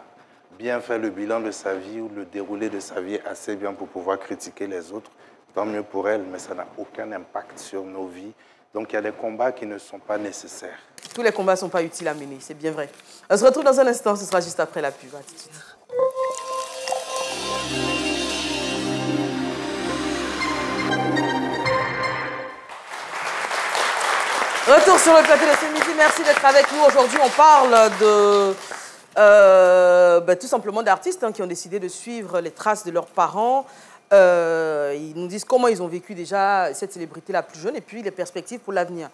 [SPEAKER 10] bien fait le bilan de sa vie ou le déroulé de sa vie assez bien pour pouvoir critiquer les autres, tant mieux pour elle, mais ça n'a aucun impact sur nos vies. Donc il y a des combats qui ne sont pas nécessaires.
[SPEAKER 1] Tous les combats ne sont pas utiles à mener, c'est bien vrai. On se retrouve dans un instant, ce sera juste après la pub. À tout de suite. Retour sur le plateau de ce midi, merci d'être avec nous. Aujourd'hui, on parle de tout simplement d'artistes qui ont décidé de suivre les traces de leurs parents. Ils nous disent comment ils ont vécu déjà cette célébrité la plus jeune et puis les perspectives pour l'avenir.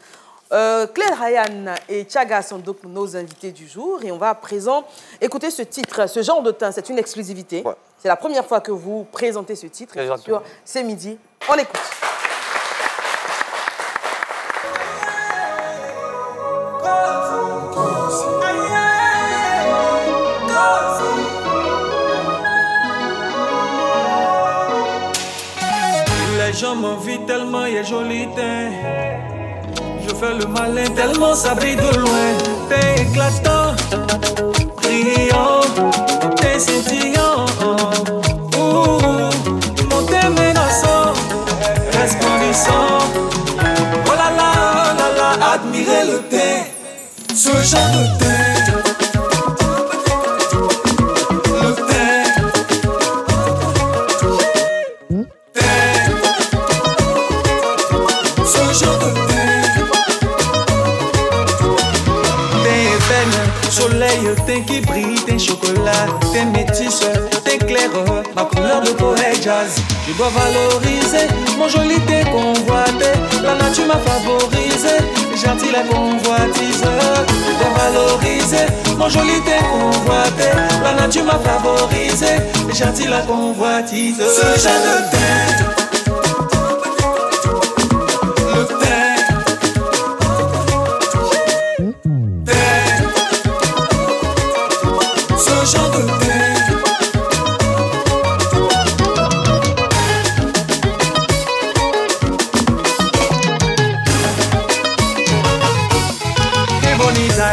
[SPEAKER 1] Claire Ryan et Tchaga sont donc nos invités du jour et on va à présent écouter ce titre. Ce genre de teint, c'est une exclusivité. Ouais. C'est la première fois que vous présentez ce titre sur C'est Midi. On écoute.
[SPEAKER 6] Les gens m'envient tellement, il est joli teint. Je fais le malin tellement ça brille de loin. T'es éclatant, brillant, t'es scintillant. Mon teint menaçant, resplendissant. Oh là là, admirez le teint, ce genre de teint. Teint qui brille, teint chocolat, teint métis, teint clair, ma couleur de poète jazz. Je dois valoriser mon joli teint convoité. La nature m'a favorisé, gentil la convoitise. Je dois valoriser mon joli teint convoité. La nature m'a favorisé, gentil la convoitise. Ce genre de teint.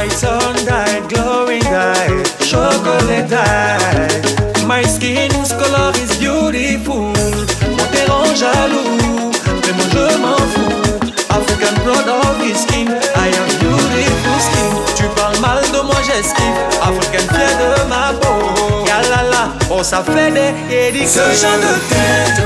[SPEAKER 6] Sun-dyed, glowing dye, chocolate dye. My skin's color is beautiful. Mon teint rend jaloux, mais moi je m'en fous. African proud of his skin, I am beautiful skin. Tu parles mal de moi, j'esquive. African fier de ma peau. Yalala, oh ça fait des yédis. Ce genre de teint.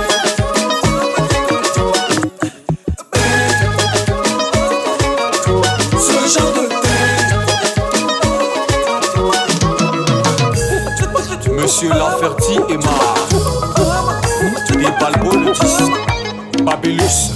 [SPEAKER 11] Monsieur Laferty et Mar des Balbo le 10 Babylus.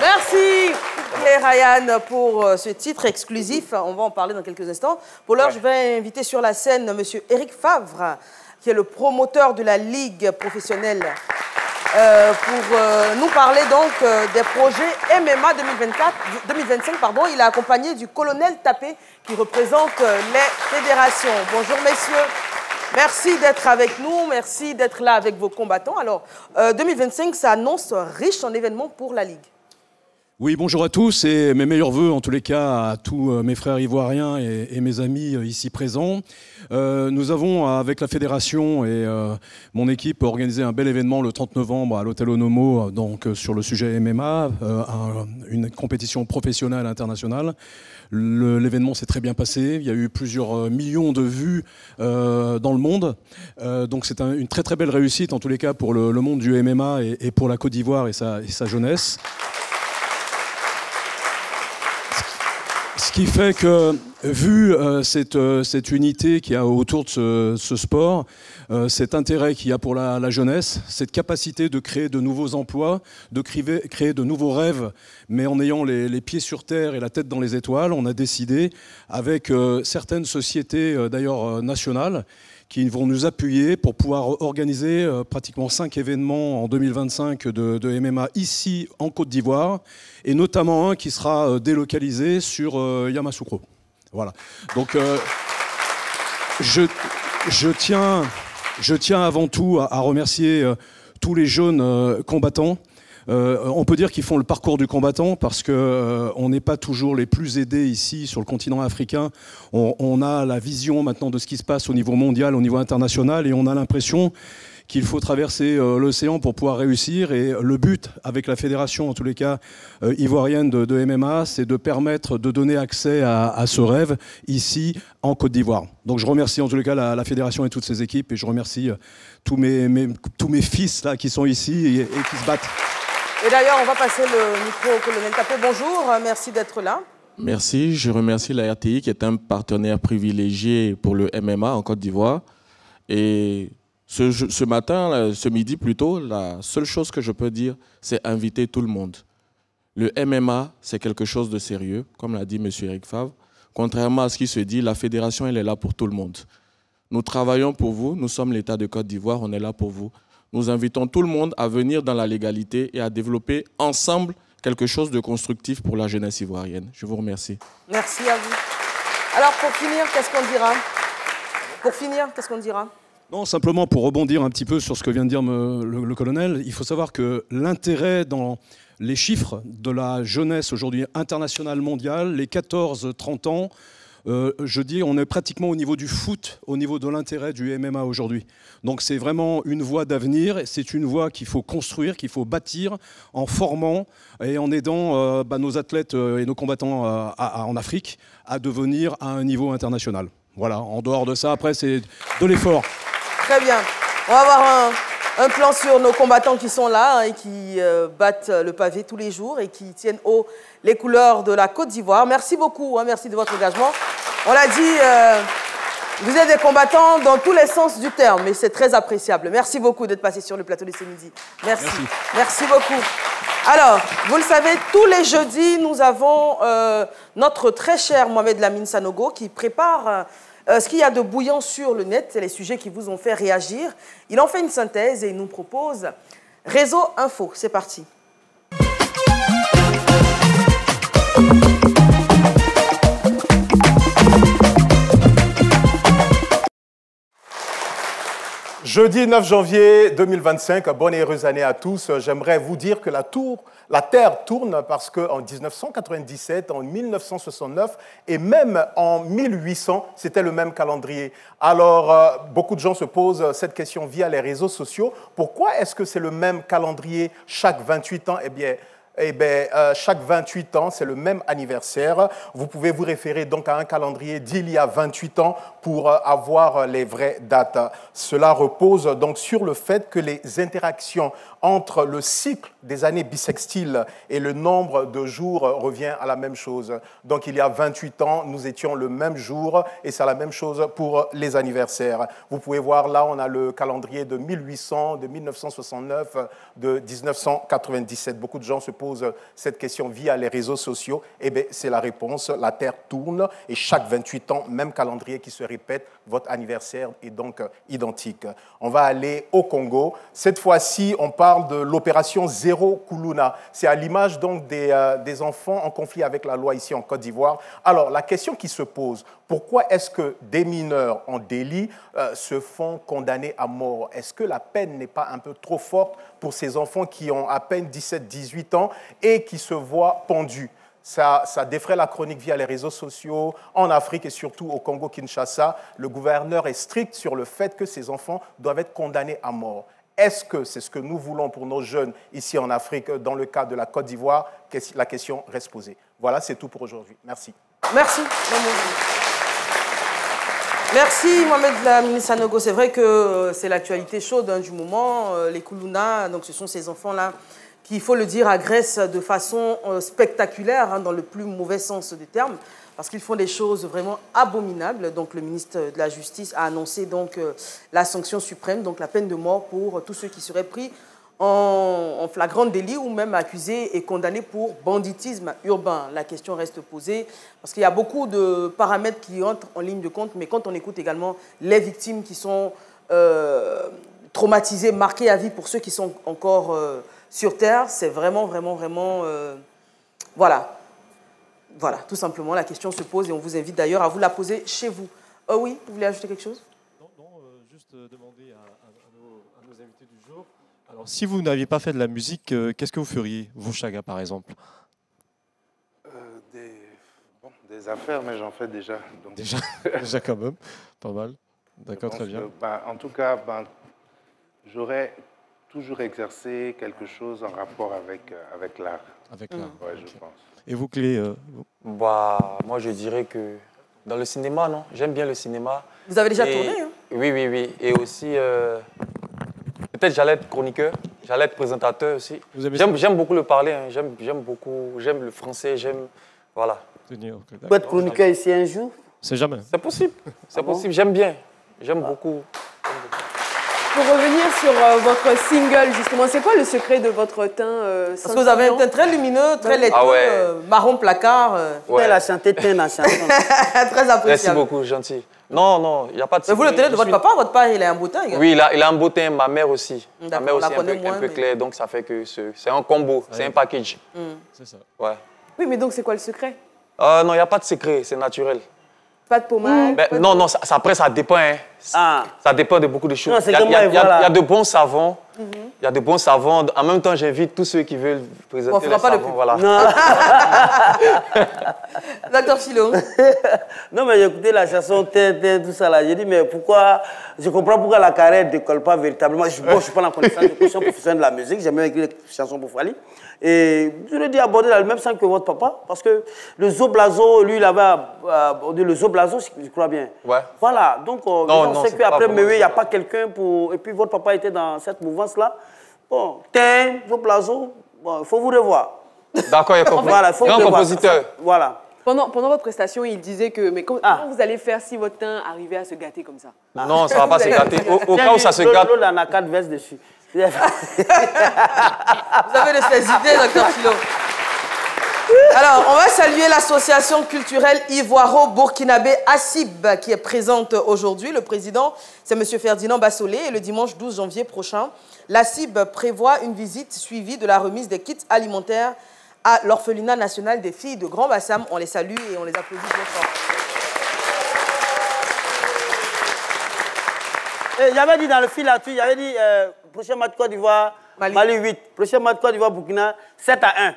[SPEAKER 1] Merci Claire Ryan pour ce titre exclusif. On va en parler dans quelques instants. Pour l'heure, je vais inviter sur la scène monsieur Eric Favre, qui est le promoteur de la Ligue professionnelle, pour nous parler donc des projets MMA 2025. Il est accompagné du colonel Tapé, qui représente les fédérations. Bonjour messieurs, merci d'être avec nous, merci d'être là avec vos combattants. Alors, 2025, ça annonce riche en événements pour la Ligue.
[SPEAKER 5] Oui, bonjour à tous et mes meilleurs voeux en tous les cas à tous mes frères ivoiriens et mes amis ici présents. Nous avons avec la fédération et mon équipe organisé un bel événement le 30 novembre à l'hôtel Onomo donc sur le sujet MMA, une compétition professionnelle internationale. L'événement s'est très bien passé, il y a eu plusieurs millions de vues dans le monde, donc c'est une très très belle réussite en tous les cas pour le monde du MMA et pour la Côte d'Ivoire et sa jeunesse. Ce qui fait que, vu cette unité qu'il y a autour de ce sport, cet intérêt qu'il y a pour la jeunesse, cette capacité de créer de nouveaux emplois, de créer de nouveaux rêves, mais en ayant les pieds sur terre et la tête dans les étoiles, on a décidé, avec certaines sociétés d'ailleurs nationales, qui vont nous appuyer pour pouvoir organiser pratiquement 5 événements en 2025 de MMA ici en Côte d'Ivoire, et notamment un qui sera délocalisé sur Yamoussoukro. Voilà. Donc je tiens avant tout à remercier tous les jeunes combattants. On peut dire qu'ils font le parcours du combattant parce qu'on n'est pas toujours les plus aidés ici sur le continent africain. On a la vision maintenant de ce qui se passe au niveau mondial, au niveau international, et on a l'impression qu'il faut traverser l'océan pour pouvoir réussir. Et le but, avec la fédération, en tous les cas, ivoirienne de MMA, c'est de permettre de donner accès à ce rêve ici, en Côte d'Ivoire. Donc je remercie en tous les cas la fédération et toutes ses équipes, et je remercie tous mes fils là, qui sont ici et qui se battent.
[SPEAKER 1] Et d'ailleurs, on va passer le micro au colonel Tapé. Bonjour, merci d'être là.
[SPEAKER 12] Merci, je remercie la RTI qui est un partenaire privilégié pour le MMA en Côte d'Ivoire. Et ce matin, ce midi plutôt, la seule chose que je peux dire, c'est inviter tout le monde. Le MMA, c'est quelque chose de sérieux, comme l'a dit M. Eric Favre. Contrairement à ce qui se dit, la fédération, elle est là pour tout le monde. Nous travaillons pour vous, nous sommes l'État de Côte d'Ivoire, on est là pour vous. Nous invitons tout le monde à venir dans la légalité et à développer ensemble quelque chose de constructif pour la jeunesse ivoirienne. Je vous remercie.
[SPEAKER 1] Merci à vous. Alors, pour finir, qu'est-ce qu'on dira?
[SPEAKER 5] Non, simplement pour rebondir un petit peu sur ce que vient de dire le colonel, il faut savoir que l'intérêt dans les chiffres de la jeunesse aujourd'hui internationale mondiale, les 14-30 ans, je dis, on est pratiquement au niveau du foot, au niveau de l'intérêt du MMA aujourd'hui. Donc c'est vraiment une voie d'avenir, c'est une voie qu'il faut construire, qu'il faut bâtir en formant et en aidant nos athlètes et nos combattants en Afrique à devenir à un niveau international. Voilà, en dehors de ça, après, c'est de l'effort.
[SPEAKER 1] Très bien. On va avoir un plan sur nos combattants qui sont là et qui battent le pavé tous les jours et qui tiennent haut les couleurs de la Côte d'Ivoire. Merci beaucoup, merci de votre engagement. On l'a dit, vous êtes des combattants dans tous les sens du terme et c'est très appréciable. Merci beaucoup d'être passé sur le plateau de ce midi. Merci. Merci beaucoup. Alors, vous le savez, tous les jeudis, nous avons notre très cher Mohamed Lamine Sanogo qui prépare ce qu'il y a de bouillant sur le net, c'est les sujets qui vous ont fait réagir. Il en fait une synthèse et il nous propose Réseau Info. C'est parti.
[SPEAKER 13] Jeudi 9 janvier 2025, bonne et heureuse année à tous. J'aimerais vous dire que la Terre tourne parce qu'en 1997, en 1969 et même en 1800, c'était le même calendrier. Alors, beaucoup de gens se posent cette question via les réseaux sociaux. Pourquoi est-ce que c'est le même calendrier chaque 28 ans? Eh bien, chaque 28 ans, c'est le même anniversaire. Vous pouvez vous référer donc à un calendrier d'il y a 28 ans pour avoir les vraies dates. Cela repose donc sur le fait que les interactions entre le cycle des années bissextiles et le nombre de jours revient à la même chose. Donc, il y a 28 ans, nous étions le même jour et c'est la même chose pour les anniversaires. Vous pouvez voir là, on a le calendrier de 1800, de 1969, de 1997. Beaucoup de gens se posent cette question via les réseaux sociaux. Eh bien, c'est la réponse. La Terre tourne et chaque 28 ans, même calendrier qui se répète, votre anniversaire est donc identique. On va aller au Congo. Cette fois-ci, on parle de l'opération Zéro Kuluna. C'est à l'image donc des enfants en conflit avec la loi ici en Côte d'Ivoire. Alors, la question qui se pose, pourquoi est-ce que des mineurs en délit se font condamner à mort? Est-ce que la peine n'est pas un peu trop forte pour ces enfants qui ont à peine 17-18 ans et qui se voient pendus? Ça défraie la chronique via les réseaux sociaux, en Afrique et surtout au Congo-Kinshasa. Le gouverneur est strict sur le fait que ces enfants doivent être condamnés à mort. Est-ce que c'est ce que nous voulons pour nos jeunes ici en Afrique, dans le cas de la Côte d'Ivoire? La question reste posée. Voilà, c'est tout pour aujourd'hui. Merci.
[SPEAKER 1] Merci. Merci Mohamed Lamine Sanogo. C'est vrai que c'est l'actualité chaude du moment. Les Kuluna, donc ce sont ces enfants-là qui, il faut le dire, agressent de façon spectaculaire, dans le plus mauvais sens du terme, parce qu'ils font des choses vraiment abominables. Donc le ministre de la Justice a annoncé donc la sanction suprême, donc la peine de mort pour tous ceux qui seraient pris en flagrant délit ou même accusés et condamnés pour banditisme urbain. La question reste posée parce qu'il y a beaucoup de paramètres qui entrent en ligne de compte, mais quand on écoute également les victimes qui sont traumatisées, marquées à vie pour ceux qui sont encore sur Terre, c'est vraiment, voilà, tout simplement, la question se pose et on vous invite d'ailleurs à vous la poser chez vous. Oui, vous voulez ajouter quelque chose?
[SPEAKER 2] Non, juste demander à nos invités du jour. Alors, si vous n'aviez pas fait de la musique, qu'est-ce que vous feriez, vous, Chaga, par exemple?
[SPEAKER 10] Des affaires, mais j'en fais déjà. Donc.
[SPEAKER 2] Déjà quand même, pas mal. D'accord, très bien.
[SPEAKER 10] En tout cas, j'aurais toujours exercé quelque chose en rapport avec l'art.
[SPEAKER 2] Avec l'art.
[SPEAKER 10] Ouais, je pense.
[SPEAKER 2] Et vous, Clé
[SPEAKER 9] Bah, moi, je dirais que dans le cinéma, non. J'aime bien le cinéma.
[SPEAKER 1] Vous avez déjà tourné, hein?
[SPEAKER 9] Oui, oui, oui. Et aussi, peut-être j'allais être chroniqueur, j'allais être présentateur aussi. J'aime beaucoup le parler, hein. J'aime le français, voilà.
[SPEAKER 4] Vous pouvez être chroniqueur ici un jour?
[SPEAKER 2] C'est jamais.
[SPEAKER 9] C'est possible, c'est possible. J'aime bien, j'aime beaucoup.
[SPEAKER 3] Pour revenir sur votre single, justement, c'est quoi le secret de votre teint
[SPEAKER 1] Parce que vous avez un teint très lumineux, très laiteux, marron placard.
[SPEAKER 4] Elle a chanté teint dans la chanson.
[SPEAKER 1] Très appréciable.
[SPEAKER 9] Merci beaucoup, gentil. Non, non, il n'y a pas de secret.
[SPEAKER 1] Mais vous, le teint de votre papa, il a un beau teint également.
[SPEAKER 9] Oui, il a un beau teint, ma mère aussi. Ma mère aussi un peu claire, donc ça fait que c'est un combo, c'est un package.
[SPEAKER 2] C'est ça.
[SPEAKER 9] Ouais.
[SPEAKER 3] Oui, mais donc c'est quoi le secret?
[SPEAKER 9] Non, il n'y a pas de secret, c'est naturel.
[SPEAKER 3] Pas de pommade?
[SPEAKER 9] Non, après, ça dépend. Hein. Ça dépend de beaucoup de choses. Il y a de bons savons. Il y a de bons savons. En même temps, j'invite tous ceux qui veulent présenter les savons. Voilà.
[SPEAKER 1] Docteur Philo.
[SPEAKER 4] Non, mais j'ai écouté la chanson, tout ça là. J'ai dit, mais pourquoi... Je comprends pourquoi la carrière ne décolle pas véritablement. Je ne suis pas en connaissance, je suis un professionnel de la musique. J'ai même écrit des chansons pour Fally. Et je l'ai dit aborder dans le même sens que votre papa, parce que le Zoblazo, lui, il avait abordé le Zoblazo, je crois bien.
[SPEAKER 9] Ouais.
[SPEAKER 4] Voilà, donc on sait qu'après Mewe, il n'y a pas quelqu'un pour... Et puis votre papa était dans cette mouvance-là. Bon, Zoblazo, bon, il faut vous revoir.
[SPEAKER 9] D'accord, il y a compris.
[SPEAKER 4] Voilà, il faut
[SPEAKER 9] un compositeur.
[SPEAKER 4] Voilà.
[SPEAKER 3] Pendant votre prestation, il disait que... Mais comment vous allez faire si votre teint arrivait à se gâter comme ça?
[SPEAKER 9] Non, ça ne va pas se gâter. Au cas où ça se gâte...
[SPEAKER 4] L'eau, on a 4 vestes dessus.
[SPEAKER 1] Vous avez de ces idées, docteur Philo. Alors, on va saluer l'association culturelle ivoiro-burkinabé ASIB qui est présente aujourd'hui. Le président, c'est M. Ferdinand Bassolé. Et le dimanche 12 janvier prochain, l'ASIB prévoit une visite suivie de la remise des kits alimentaires à l'orphelinat national des filles de Grand Bassam. On les salue et on les applaudit bien fort.
[SPEAKER 4] J'avais dit dans le fil là-dessus, j'avais dit prochain match Côte d'Ivoire, Mali 8. Prochain match Côte d'Ivoire, Burkina 7-1.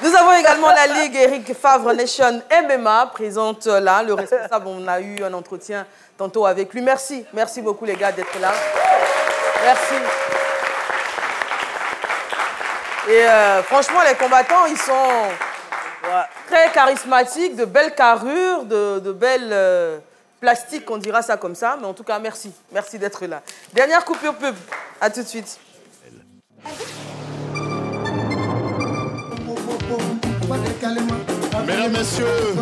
[SPEAKER 1] Nous avons également la Ligue Eric Favre Nation MMA présente là. Le responsable, on a eu un entretien tantôt avec lui. Merci, merci beaucoup les gars d'être là. Merci. Et franchement, les combattants, ils sont très charismatiques, de belles carrures, de belles plastiques, on dira ça comme ça. Mais en tout cas, merci. Merci d'être là. Dernière coupure pub. À tout de suite.
[SPEAKER 14] Mesdames, Messieurs,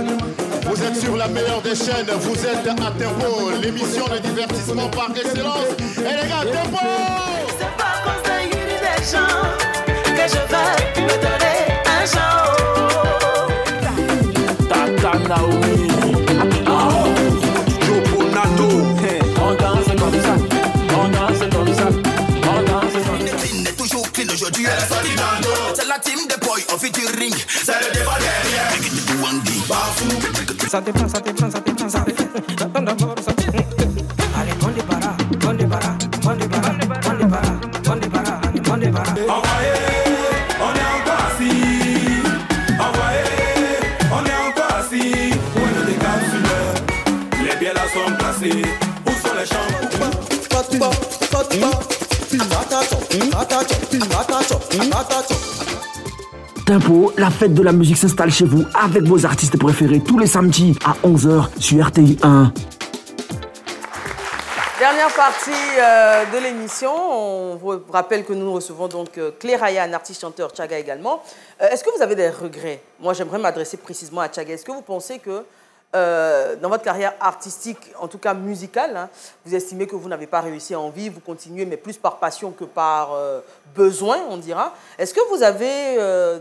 [SPEAKER 14] vous êtes sur la meilleure des chaînes, vous êtes à Tempo, l'émission de divertissement par excellence. Et les gars, Tempo!
[SPEAKER 15] C'est pas cause de Yuri des gens que je vais me donner un jour. Tata Naomi, Joponano, on danse comme ça, on danse comme ça, on danse comme ça. Une est toujours clean aujourd'hui, elle est sortie dans le dos. C'est la team de boy, on fait du ring, c'est le débat derrière. Ça te prend, ça te prend, ça te prend, ça te prend. Allez, on débarras, on débarras, on débarras, on débarras, on débarras, on débarras. Envoyez, on est encore assis. Envoyez, on est encore assis. Où est le décapsuleur? Les biens là sont placés. Où sont les champs?
[SPEAKER 8] Tempo, la fête de la musique s'installe chez vous avec vos artistes préférés tous les samedis à 11h sur RTI 1.
[SPEAKER 1] Dernière partie de l'émission. On vous rappelle que nous recevons donc Clé Ryan, artiste-chanteur, Tchaga également. Est-ce que vous avez des regrets? Moi, j'aimerais m'adresser précisément à Tchaga. Est-ce que vous pensez que dans votre carrière artistique, en tout cas musicale, hein, vous estimez que vous n'avez pas réussi à en vivre, vous continuez, mais plus par passion que par besoin, on dira. Est-ce que vous avez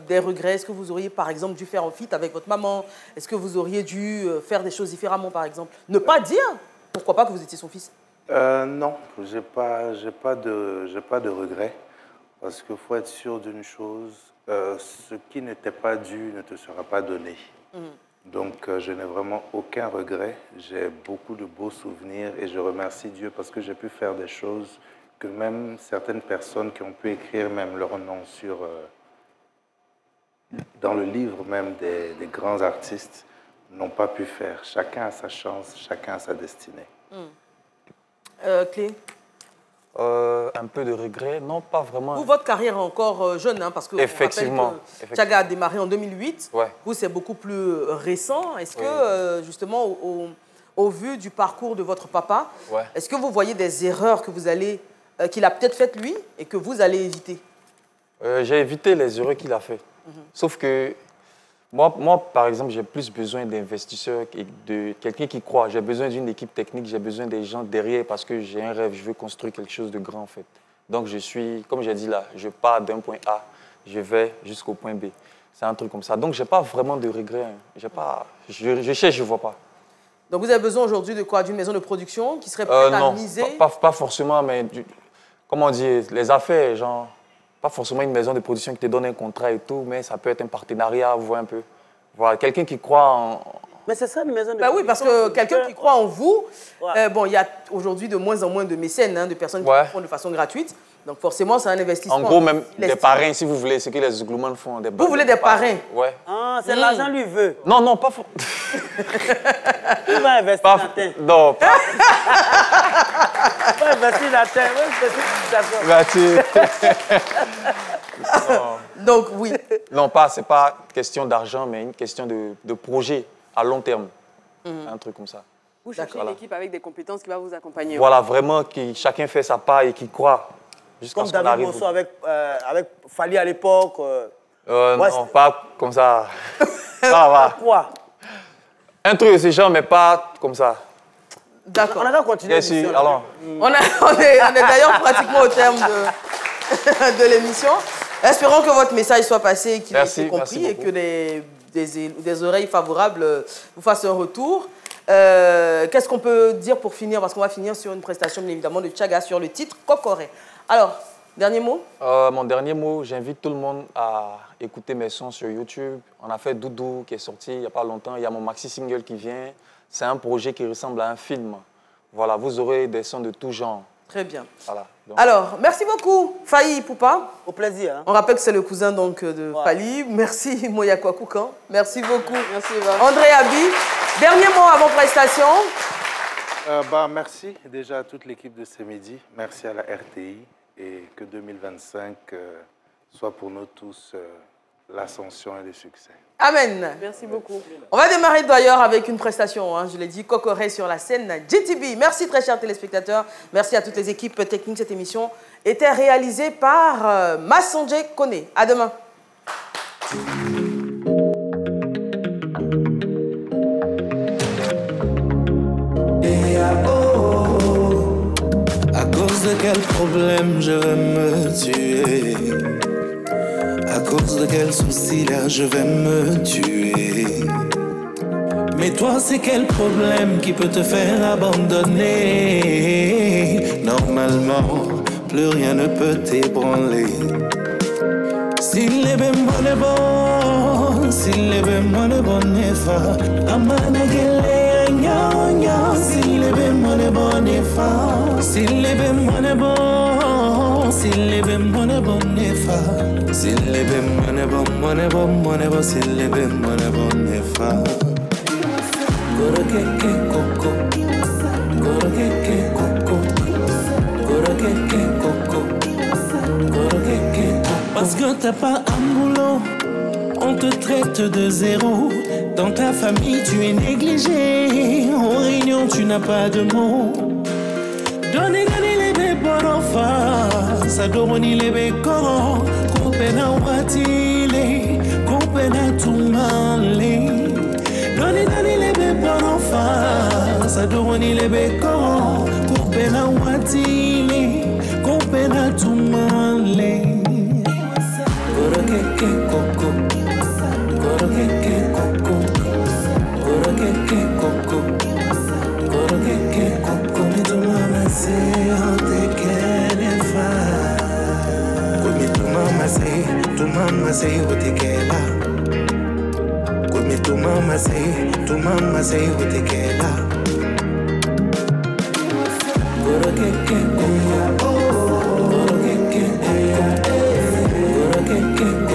[SPEAKER 1] des regrets? Est-ce que vous auriez, par exemple, dû faire un feat avec votre maman? Est-ce que vous auriez dû faire des choses différemment, par exemple? Ne pas dire, pourquoi pas, que vous étiez son fils?
[SPEAKER 10] Non, j'ai pas de regrets, parce qu'il faut être sûr d'une chose, ce qui n'était pas dû ne te sera pas donné. Donc, je n'ai vraiment aucun regret. J'ai beaucoup de beaux souvenirs et je remercie Dieu parce que j'ai pu faire des choses que même certaines personnes qui ont pu écrire même leur nom sur, dans le livre même des grands artistes n'ont pas pu faire. Chacun a sa chance, chacun a sa destinée.
[SPEAKER 1] Clé?
[SPEAKER 9] Un peu de regret, non, pas vraiment.
[SPEAKER 1] Vous, votre carrière est encore jeune, hein, parce que
[SPEAKER 9] effectivement,
[SPEAKER 1] Tchaga a démarré en 2008.
[SPEAKER 9] Ouais.
[SPEAKER 1] Vous, c'est beaucoup plus récent. Est-ce que, justement, au vu du parcours de votre papa, est-ce que vous voyez des erreurs que vous allez, qu'il a peut-être faites lui et que vous allez éviter?
[SPEAKER 9] J'ai évité les erreurs qu'il a faites. Sauf que moi, par exemple, j'ai plus besoin d'investisseurs et de quelqu'un qui croit. J'ai besoin d'une équipe technique, j'ai besoin des gens derrière parce que j'ai un rêve, je veux construire quelque chose de grand en fait. Donc je suis, comme j'ai dit là, je pars d'un point A, je vais jusqu'au point B. C'est un truc comme ça. Donc je n'ai pas vraiment de regrets. Hein. Je cherche, je ne vois pas.
[SPEAKER 1] Donc vous avez besoin aujourd'hui de quoi? D'une maison de production qui serait prête à miser?
[SPEAKER 9] Pas forcément, mais comment dire, les affaires, genre... Pas forcément une maison de production qui te donne un contrat et tout, mais ça peut être un partenariat, vous voyez un peu. Voilà, quelqu'un qui croit en...
[SPEAKER 4] Mais c'est ça une maison de production.
[SPEAKER 1] Oui, parce que quelqu'un qui croit en vous, bon, il y a aujourd'hui de moins en moins de mécènes, hein, de personnes qui le font de façon gratuite. Donc forcément, c'est un investissement.
[SPEAKER 9] En gros, même des parrains, si vous voulez, ce que les Zouglumans font.
[SPEAKER 1] Vous voulez des parrains?
[SPEAKER 9] Ouais.
[SPEAKER 4] Ah, c'est l'argent lui veut.
[SPEAKER 9] Non, pas fort.
[SPEAKER 4] Il va investir dans la terre.
[SPEAKER 9] Non, pas.
[SPEAKER 4] Il va investir dans la terre. Il va investir
[SPEAKER 1] Donc, oui.
[SPEAKER 9] Non, c'est pas question d'argent, mais une question de projet à long terme. Un truc comme ça.
[SPEAKER 3] Vous cherchez une équipe avec des compétences qui va vous accompagner.
[SPEAKER 9] Voilà, vraiment, chacun fait sa part et qui croit.
[SPEAKER 4] Comme David Bosso avec Fali à l'époque.
[SPEAKER 9] Non, pas comme ça. Ça va.
[SPEAKER 4] Quoi?
[SPEAKER 9] Un truc de ce genre, mais pas comme ça.
[SPEAKER 1] D'accord.
[SPEAKER 4] On a qu'à continuer.
[SPEAKER 9] Alors.
[SPEAKER 1] On est d'ailleurs pratiquement au terme de l'émission. Espérons que votre message soit passé et qu'il ait été compris et que des oreilles favorables vous fassent un retour. Qu'est-ce qu'on peut dire pour finir? Parce qu'on va finir sur une prestation, bien évidemment, de Tchaga sur le titre Kokoré. Alors, dernier mot?
[SPEAKER 9] Mon dernier mot, j'invite tout le monde à écouter mes sons sur YouTube. On a fait Doudou qui est sorti il n'y a pas longtemps. Il y a mon maxi single qui vient. C'est un projet qui ressemble à un film. Voilà, vous aurez des sons de tout genre.
[SPEAKER 1] Très bien.
[SPEAKER 9] Voilà,
[SPEAKER 1] alors, merci beaucoup, Fayi Poupa.
[SPEAKER 4] Au plaisir. Hein.
[SPEAKER 1] On rappelle que c'est le cousin donc, de Fali. Merci, Moyakwa Koukan. Merci beaucoup. Merci, André Abi. Dernier mot avant prestation.
[SPEAKER 10] Merci déjà à toute l'équipe de ce midi. Merci à la RTI. Et que 2025 soit pour nous tous l'ascension et le succès.
[SPEAKER 1] Amen.
[SPEAKER 3] Merci beaucoup.
[SPEAKER 1] On va démarrer d'ailleurs avec une prestation, hein, je l'ai dit, Kokoré sur la scène GTB. Merci très chers téléspectateurs. Merci à toutes les équipes techniques. Cette émission était réalisée par Massandje Kone. À demain.
[SPEAKER 6] À cause de quel problème je vais me tuer? À cause de quel souci là je vais me tuer? Mais toi c'est quel problème qui peut te faire abandonner? Normalement plus rien ne peut t'ébranler. S'il est bémol est bon, s'il est bémol est bon est fa amana gele anya anya. S'il est bémol est bon est fa, s'il est bémol est bon, s'il est bémol est bon est fa, s'il est bémol est bon s'il est bémol est bon est fa. Goro keke koko, goro keke koko, goro keke koko, goro keke koko. Parce que t'as pas un boulot, on te traite de zéro. Dans ta famille tu es négligé, en réunion tu n'as pas de mots. Donnez les bébés en face, adoroni les bécors, compena watile, compena tout malé. Donnez les bébés en face, adoroni les bécors, compena watile, compena tout malé. Goro keke koko, goro keke koko, goro keke koko, goro keke koko. Mais tu m'as massé, on te qu'elle fa. Comme tu m'as massé, on te qu'elle a. Comme tu m'as massé, on te qu'elle a. Goro keke koko, goro keke koko, goro keke koko.